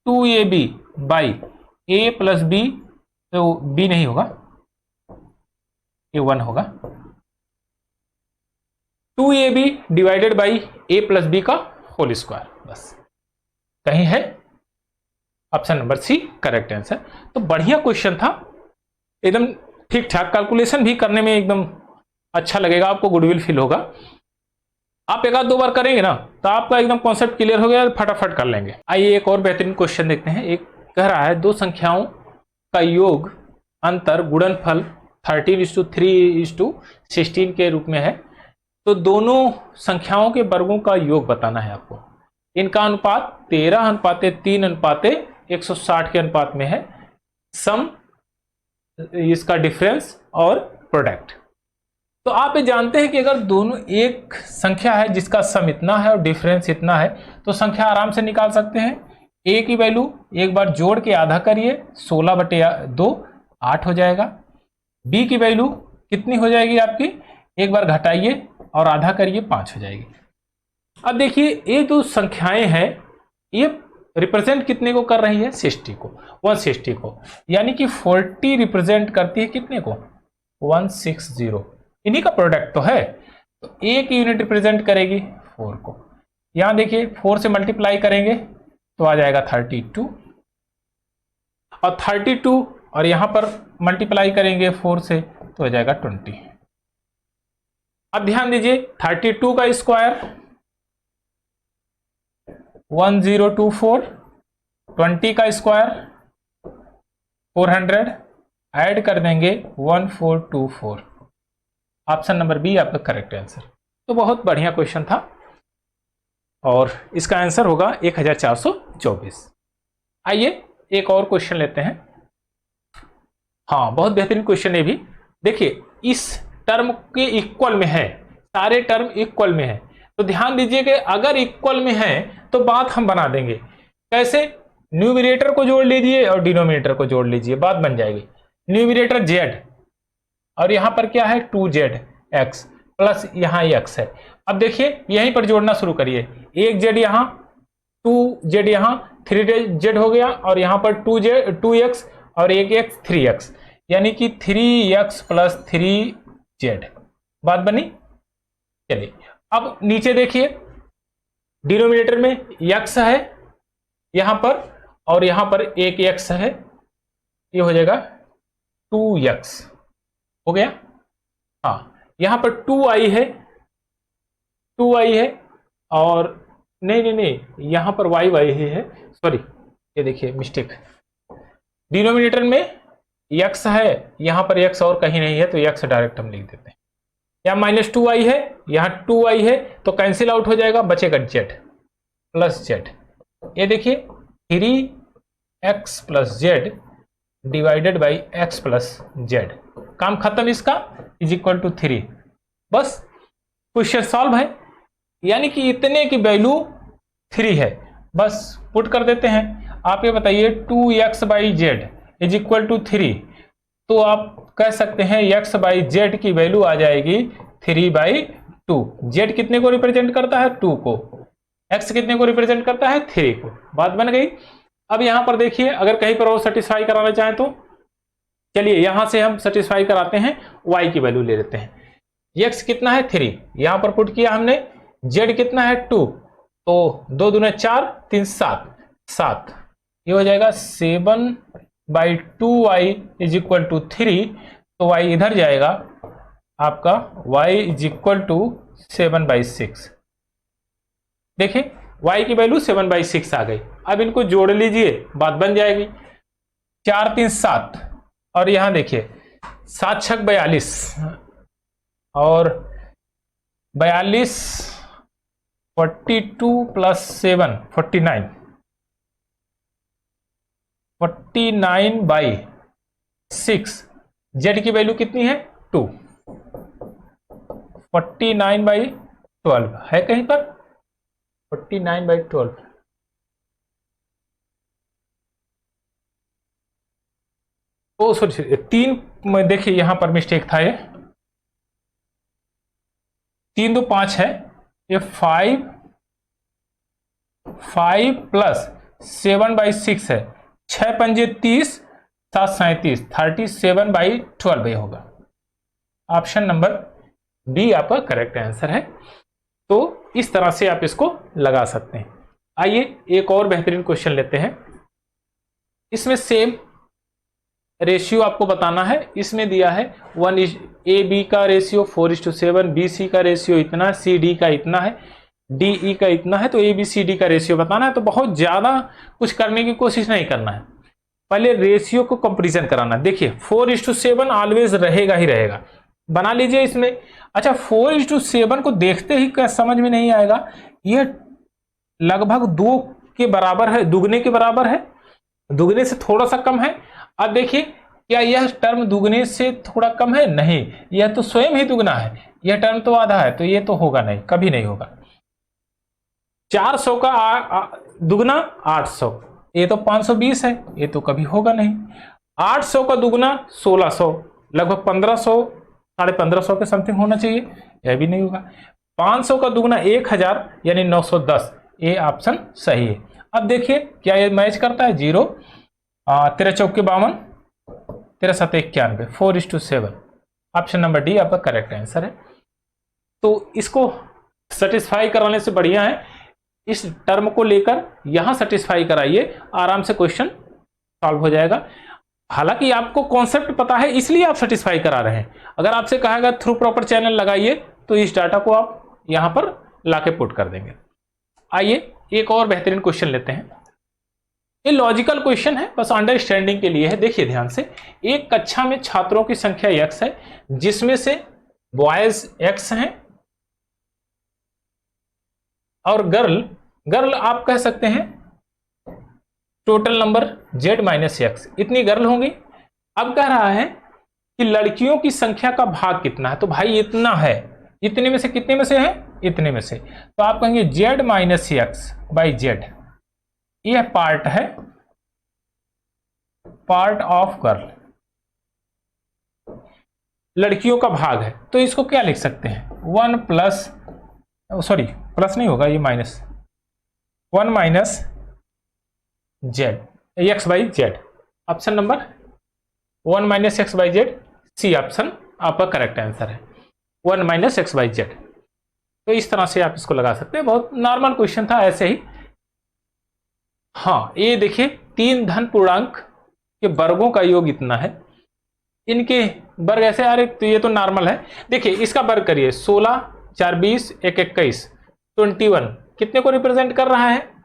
2ab by a plus b, तो बी नहीं होगा, ये 1 होगा, 2ab divided by a plus b का होल स्क्वायर। बस कहीं है, option number c correct answer. तो बढ़िया क्वेश्चन था, एकदम ठीक ठाक, कैलकुलेशन भी करने में एकदम अच्छा लगेगा आपको, गुडविल फील होगा। आप एक आध दो बार करेंगे ना तो आपका एकदम कॉन्सेप्ट क्लियर हो गया, फटाफट कर लेंगे। आइए एक और बेहतरीन क्वेश्चन देखते हैं। एक कह रहा है दो संख्याओं का योग अंतर गुणनफल 13:3:16 के रूप में है, तो दोनों संख्याओं के वर्गों का योग बताना है आपको। इनका अनुपात 13:3:160 के अनुपात में है। सम, इसका डिफरेंस और प्रोडक्ट। तो आप ये जानते हैं कि अगर दोनों एक संख्या है जिसका सम इतना है और डिफरेंस इतना है, तो संख्या आराम से निकाल सकते हैं। ए की वैल्यू एक बार जोड़ के आधा करिए, 16/2 8 हो जाएगा। बी की वैल्यू कितनी हो जाएगी आपकी, एक बार घटाइए और आधा करिए, 5 हो जाएगी। अब देखिए ये जो संख्याएं हैं ये रिप्रेजेंट कितने को कर रही है, 60 को, 160 को, यानी कि 40 रिप्रेजेंट करती है कितने को, 160। इन्हीं का प्रोडक्ट तो है, तो ए की यूनिट रिप्रेजेंट करेगी 4 को। यहां देखिए 4 से मल्टीप्लाई करेंगे तो आ जाएगा 32, और 32 और यहां पर मल्टीप्लाई करेंगे 4 से तो हो जाएगा 20। अब ध्यान दीजिए 32 का स्क्वायर 1024, 20 का स्क्वायर 400, ऐड कर देंगे 1424। ऑप्शन नंबर बी आपका करेक्ट आंसर। तो बहुत बढ़िया क्वेश्चन था और इसका आंसर होगा 1424। आइए एक और क्वेश्चन लेते हैं। हाँ, बहुत बेहतरीन क्वेश्चन है भी। देखिए इस टर्म के इक्वल में है, सारे टर्म इक्वल में है, तो ध्यान दीजिए कि अगर इक्वल में है तो बात हम बना देंगे। कैसे, न्यूमरेटर को जोड़ लीजिए और डिनोमिनेटर को जोड़ लीजिए, बात बन जाएगी। न्यूमरेटर जेड और यहां पर क्या है 2zx प्लस यहां x है। अब देखिए यहीं पर जोड़ना शुरू करिए, एक z यहां, 2z यहां, 3z हो गया, और यहां पर 2x और एक x 3x, यानी कि 3x प्लस 3z। बात बनी। चलिए अब नीचे देखिए, डिनोमिनेटर में x है यहां पर और यहां पर एक x है, ये हो जाएगा 2x हो गया। हाँ, यहां पर 2i है, 2i है, और नहीं यहां पर y ही है, सॉरी ये देखिए मिस्टेक। डिनोमिनेटर में x है, यहां पर x और कहीं नहीं है तो x डायरेक्ट हम लिख देते हैं। यहां -2i है, यहां 2i है, तो कैंसिल आउट हो जाएगा, बचेगा z प्लस z। ये देखिए 3x plus z divided by x plus z, काम खत्म इसका, इज इक्वल टू 3। बस क्वेश्चन सॉल्व है, यानी कि इतने की वैल्यू 3 है, बस पुट कर देते हैं। आप ये बताइए 2x by z is equal to 3, तो आप कह सकते हैं x बाई जेड की वैल्यू आ जाएगी 3/2। z कितने को रिप्रेजेंट करता है, 2 को, x कितने को रिप्रेजेंट करता है, 3 को। बात बन गई। अब यहां पर देखिए अगर कहीं पर और सेटिस्फाई कराना चाहें तो चलिए यहां से हम सेटिस्फाई कराते हैं, y की वैल्यू ले लेते हैं। x कितना है 3, यहां पर पुट किया हमने, z कितना है 2, तो 2 दूने 4, 3 7, ये हो जाएगा 7/2y इज इक्वल टू 3, तो y इधर जाएगा आपका, y इज इक्वल टू 7/6। देखिए y की वैल्यू 7/6 आ गई। अब इनको जोड़ लीजिए, बात बन जाएगी। 4 3 7, और यहां देखिए 7 6 42, और 42, 42 प्लस 7 49, 49/6। z की वैल्यू कितनी है 2, 49/12 है कहीं पर, 49/12। ओ सॉरी 3 में देखिए यहां पर मिस्टेक था, ये 3 2 5 है, ये 5 प्लस 7/6 है, 6 पंजे 30, 7 37, 37/12 ये होगा। ऑप्शन नंबर बी आपका करेक्ट आंसर है। तो इस तरह से आप इसको लगा सकते हैं। आइए एक और बेहतरीन क्वेश्चन लेते हैं। इसमें सेम रेशियो आपको बताना है। इसमें दिया है 1:A/B का रेशियो 4:7, BC का रेशियो इतना, CD का इतना है, DE का इतना है। तो ABCD का रेशियो बताना है। तो बहुत ज्यादा कुछ करने की कोशिश नहीं करना है, पहले रेशियो को कंपैरिजन कराना। देखिए 4:7 ऑलवेज रहेगा ही रहेगा, बना लीजिए इसमें। अच्छा 4:7 को देखते ही क्या समझ में नहीं आएगा, यह लगभग 2 के बराबर है, दुगने के बराबर है, दुगने से थोड़ा सा कम है। अब देखिए क्या यह टर्म दुगने से थोड़ा कम है? नहीं, यह तो स्वयं ही दुगना है, यह टर्म तो आधा है, तो यह तो होगा नहीं, कभी नहीं होगा। 400 का दुगना 800, ये तो 520 है, ये तो कभी होगा नहीं। 800 का दुगना 1600, लगभग 1500, 1550 के समथिंग होना चाहिए, यह भी नहीं होगा। 500 का दुगना 1000 यानी 910, ये ऑप्शन सही है। अब देखिए क्या ये मैच करता है? 0, 13 चौके 52, 13 7 91, 4:7। ऑप्शन नंबर डी आपका करेक्ट आंसर है। तो इसको सेटिस्फाई कराने से बढ़िया है इस टर्म को लेकर यहां सेटिस्फाई कराइए, आराम से क्वेश्चन सॉल्व हो जाएगा। हालांकि आपको कॉन्सेप्ट पता है इसलिए आप सेटिस्फाई करा रहे हैं। अगर आपसे कहेगा थ्रू प्रॉपर चैनल लगाइए तो इस डाटा को आप यहां पर लाके पुट कर देंगे। आइए एक और बेहतरीन क्वेश्चन लेते हैं। ये लॉजिकल क्वेश्चन है, बस अंडरस्टैंडिंग के लिए है। देखिए ध्यान से, एक कक्षा में छात्रों की संख्या x है, जिसमें से बॉयज x हैं और गर्ल आप कह सकते हैं टोटल नंबर z-x, इतनी गर्ल होंगी। अब कह रहा है कि लड़कियों की संख्या का भाग कितना है? तो भाई इतना है, इतने में से कितने में से है? इतने में से। तो आप कहेंगे z-x/z, यह पार्ट है, पार्ट ऑफ गर्ल, लड़कियों का भाग है। तो इसको क्या लिख सकते हैं? 1 प्लस, सॉरी प्लस नहीं होगा, ये minus, 1 minus z, x/z। Option number 1 minus x/z, c option आपका करेक्ट आंसर है, 1 माइनस x/z। तो इस तरह से आप इसको लगा सकते हैं। बहुत नॉर्मल क्वेश्चन था ऐसे ही। हाँ ये देखिए 3 धन पूर्णांक के वर्गों का योग इतना है, इनके वर्ग ऐसे आ रहे, तो ये तो नॉर्मल है। देखिए इसका वर्ग करिए, 16 4 20 1 21, 21 कितने को रिप्रेजेंट कर रहा है?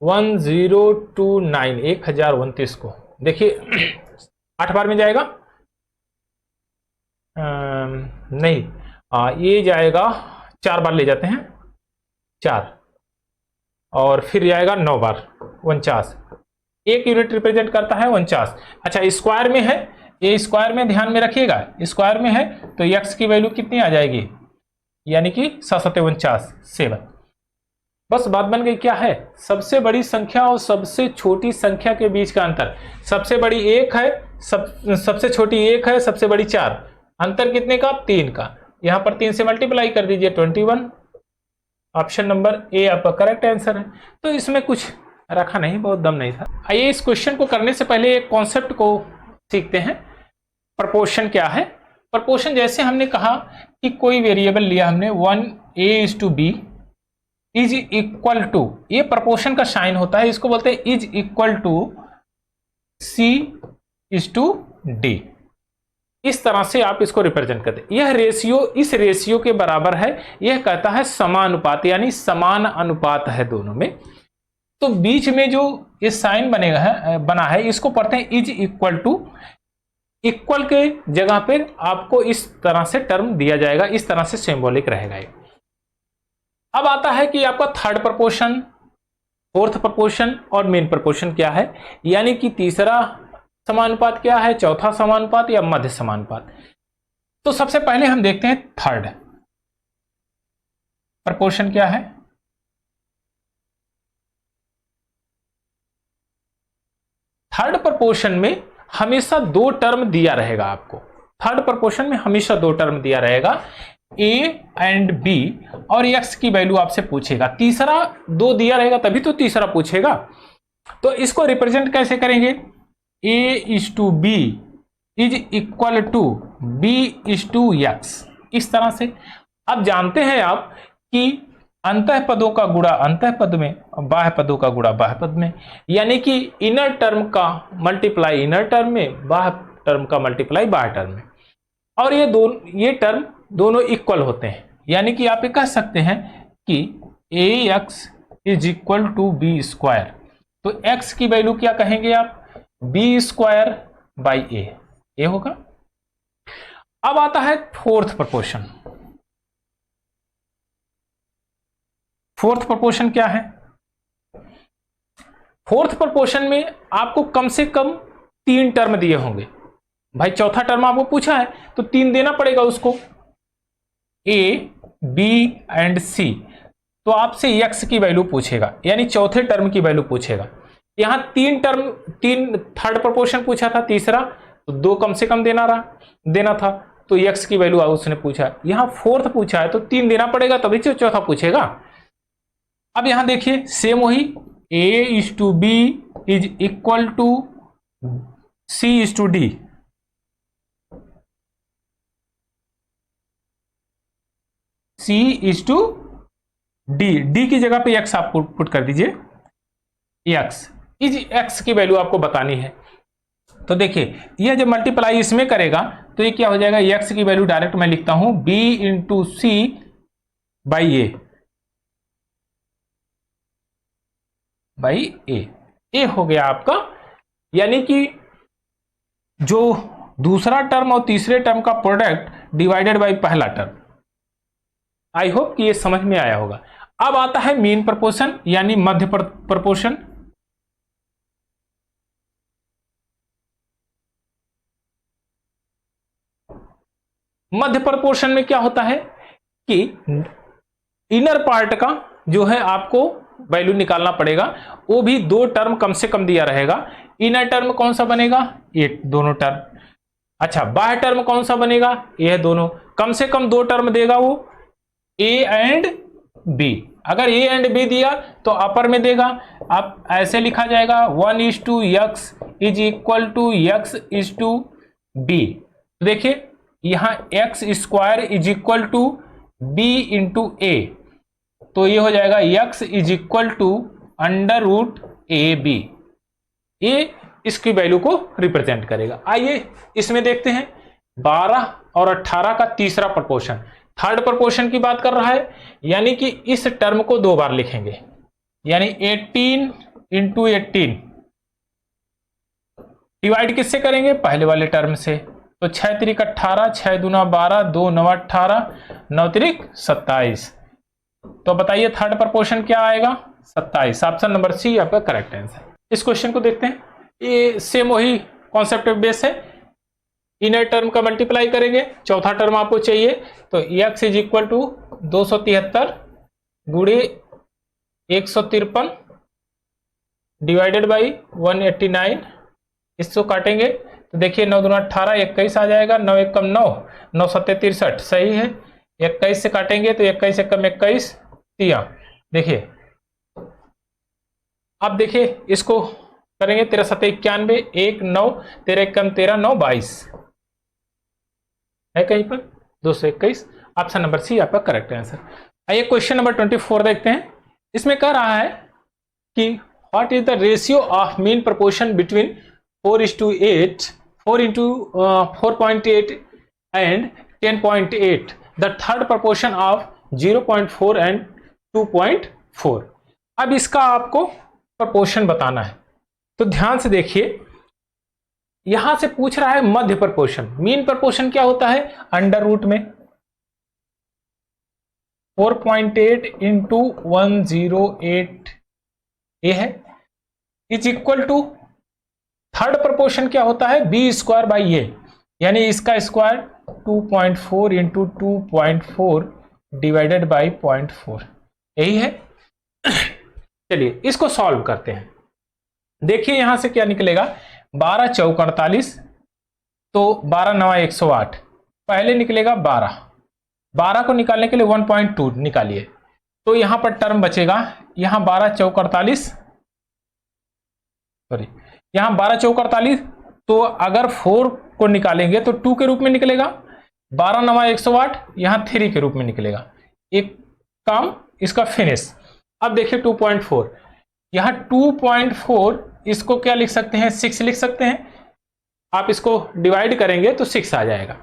1029, 1029 को। देखिए 8 बार में जाएगा, नहीं ये जाएगा 4 बार ले जाते हैं, 4 और फिर जाएगा 9 बार, 49। एक यूनिट रिप्रेजेंट करता है 49। अच्छा स्क्वायर में है, ये स्क्वायर में ध्यान में रखिएगा, स्क्वायर में है तो x की वैल्यू कितनी आ जाएगी? यानी कि 749, 7। बस बात बन गई। क्या है? सबसे बड़ी संख्या और सबसे छोटी संख्या के बीच का अंतर। सबसे बड़ी 1 है, सबसे छोटी 1 है, सबसे बड़ी 4। अंतर कितने का? 3 का। यहां पर 3 से मल्टीप्लाई कर दीजिए, 21। ऑप्शन नंबर ए आपका करेक्ट आंसर है। तो इसमें कुछ रखा नहीं, बहुत दम नहीं था। आइए इस क्वेश्चन को करने से पहले एक कॉन्सेप्ट को सीखते हैं। प्रपोर्शन क्या है? प्रपोर्शन जैसे हमने कहा कि कोई वेरिएबल लिया हमने, 1a/b इज इक्वल टू, ये प्रपोर्शन का साइन होता है, इसको बोलते हैं इज इक्वल टू c/d। इस तरह से आप इसको रिप्रेजेंट करते हैं। यह रेशियो इस रेशियो के बराबर है, यह कहता है समानुपात, यानी समान अनुपात है दोनों में। तो बीच में जो ये साइन बना है इसको पढ़ते हैं इज इक्वल टू। इक्वल के जगह पे आपको इस तरह से टर्म दिया जाएगा, इस तरह से सिंबॉलिक रहेगा ये। अब आता है कि आपका थर्ड प्रपोर्शन, फोर्थ प्रपोर्शन और मेन प्रपोर्शन क्या है, यानी कि तीसरा समानुपात क्या है, चौथा समानुपात या मध्य समानुपात। तो सबसे पहले हम देखते हैं थर्ड प्रपोर्शन क्या है। थर्ड प्रपोर्शन में हमेशा 2 टर्म दिया रहेगा आपको। थर्ड प्रपोर्शन में हमेशा 2 टर्म दिया रहेगा। ए एंड बी और एक्स की वैल्यू आपसे पूछेगा। तीसरा दो दिया रहेगा तभी तो तीसरा पूछेगा। तो इसको रिप्रेजेंट कैसे करेंगे? A is to B is equal to B is to X, इस तरह से। अब जानते हैं आप कि अंतः पदों का गुणा अंतः पद में, बाह्य पदों का गुणा बाह्य पद में, यानी कि इनर टर्म का मल्टीप्लाई इनर टर्म में, बाह्य टर्म का मल्टीप्लाई बाह्य टर्म में। और ये टर्म दोनों इक्वल होते हैं, यानी कि आप ये कह सकते हैं कि A X is equal to B square. तो एक्स की वैल्यू क्या कहेंगे आप? बी स्क्वायर बाई ए होगा। अब आता है फोर्थ प्रोपोर्शन। फोर्थ प्रोपोर्शन क्या है? फोर्थ प्रोपोर्शन में आपको कम से कम 3 टर्म दिए होंगे। भाई चौथा टर्म आपको पूछा है तो 3 देना पड़ेगा उसको, ए बी एंड सी। तो आपसे एक्स की वैल्यू पूछेगा, यानी चौथे टर्म की वैल्यू पूछेगा। यहां 3 टर्म, 3 थर्ड प्रोपोर्शन पूछा था, तीसरा तो 2 कम से कम देना था तो एक्स की वैल्यू उसने पूछा। यहां फोर्थ पूछा है तो 3 देना पड़ेगा तभी तो चौथा पूछेगा। अब यहां देखिए सेम वही, A is to B is equal to C is to D. C is to D, D की जगह पे एक्स आप पुट कर दीजिए। एक्स इज एक्स की वैल्यू आपको बतानी है। तो देखिए यह जब मल्टीप्लाई इसमें करेगा तो ये क्या हो जाएगा? एक्स की वैल्यू डायरेक्ट मैं लिखता हूं बी इंटू सी बाई ए हो गया आपका। यानी कि जो दूसरा टर्म और तीसरे टर्म का प्रोडक्ट डिवाइडेड बाई पहला टर्म। आई होप कि ये समझ में आया होगा। अब आता है मीन प्रोपोर्शन यानी मध्य प्रोपोर्शन। मध्य प्रोपोर्शन में क्या होता है कि इनर पार्ट का जो है आपको वैल्यू निकालना पड़ेगा, वो भी 2 टर्म कम से कम दिया रहेगा। इनर टर्म कौन सा बनेगा? ये दोनों टर्म। अच्छा बाह्य टर्म कौन सा बनेगा? ये दोनों। कम से कम 2 टर्म देगा वो, ए एंड बी। अगर ए एंड बी दिया तो अपर में देगा। अब ऐसे लिखा जाएगा 1 is to X is equal to X is to B. देखिए यहां X square is equal to B into A, तो ये हो जाएगा X is equal to under root A B. ये इसकी वैल्यू को रिप्रेजेंट करेगा। आइए इसमें देखते हैं 12 और 18 का तीसरा प्रोपोर्शन। थर्ड प्रोपोर्शन की बात कर रहा है, यानी कि इस टर्म को 2 बार लिखेंगे, यानी 18 इंटू 18 डिवाइड किससे करेंगे? पहले वाले टर्म से। तो 6 त्रिक 18, 6 दूना 12, 2 9 18, 9 त्रिक 27। तो बताइए थर्ड प्रोपोर्शन क्या आएगा? 27। ऑप्शन नंबर सी आपका करेक्ट आंसर। इस क्वेश्चन को देखते हैं। ये सेम वही कॉन्सेप्ट बेस है। इनर टर्म का मल्टीप्लाई करेंगे, चौथा टर्म आपको चाहिए, तो एक्स इज इक्वल टू 273 गुणे 153 डिवाइडेड बाई 189। इसको काटेंगे तो देखिए 9 दूना 18, 21 आ जाएगा। 9 एक कम 9, 9 सत्ते 63 सही है। 21 से काटेंगे तो 21 एक कम 21 3। देखिए अब देखिए इसको करेंगे 13 सत्ते 91, 1 9, 13 एक कम 13, 9 22 है कहीं पर 221। ऑप्शन नंबर सी आपका करेक्ट आंसर। आइए क्वेश्चन नंबर 24 देखते हैं। इसमें कह रहा है कि what is the ratio of mean proportion between 4:8, 4.8 and 10.8, the third proportion of 0.4 and 2.4। अब इसका आपको प्रोपोर्शन बताना है, तो ध्यान से देखिए। यहां से पूछ रहा है मध्य प्रोपोर्शन। मीन प्रोपोर्शन क्या होता है? अंडर रूट में 4.8 इंटू 108 ये है is equal to third proportion क्या होता है? बी स्क्वायर बाई ए, यानी इसका स्क्वायर 2.4 इंटू 2.4 डिवाइडेड बाई 0.4, यही है। चलिए इसको सॉल्व करते हैं। देखिए यहां से क्या निकलेगा? 12 चौक 48, तो 12 9 108। पहले निकलेगा 12, 12 को निकालने के लिए 1.2 निकालिए, तो यहां पर टर्म बचेगा, यहां 12 चौक 48, सॉरी यहां 12 चौक 48, तो अगर 4 को निकालेंगे तो 2 के रूप में निकलेगा, 12 नवा 108, यहां 3 के रूप में निकलेगा। एक काम इसका फिनिश। अब देखिए 2.4, यहां 2.4 इसको क्या लिख सकते हैं, 6 लिख सकते हैं। आप इसको डिवाइड करेंगे तो 6 आ जाएगा।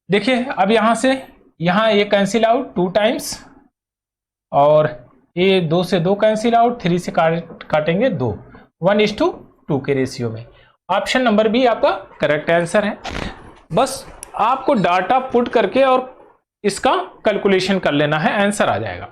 देखिए अब यहां से यहां ये कैंसिल आउट 2 टाइम्स, और ये 2 से 2 कैंसिल आउट, 3 से काटेंगे 2, 1:2 के रेशियो में। ऑप्शन नंबर बी आपका करेक्ट आंसर है। बस आपको डाटा पुट करके और इसका कैलकुलेशन कर लेना है, आंसर आ जाएगा।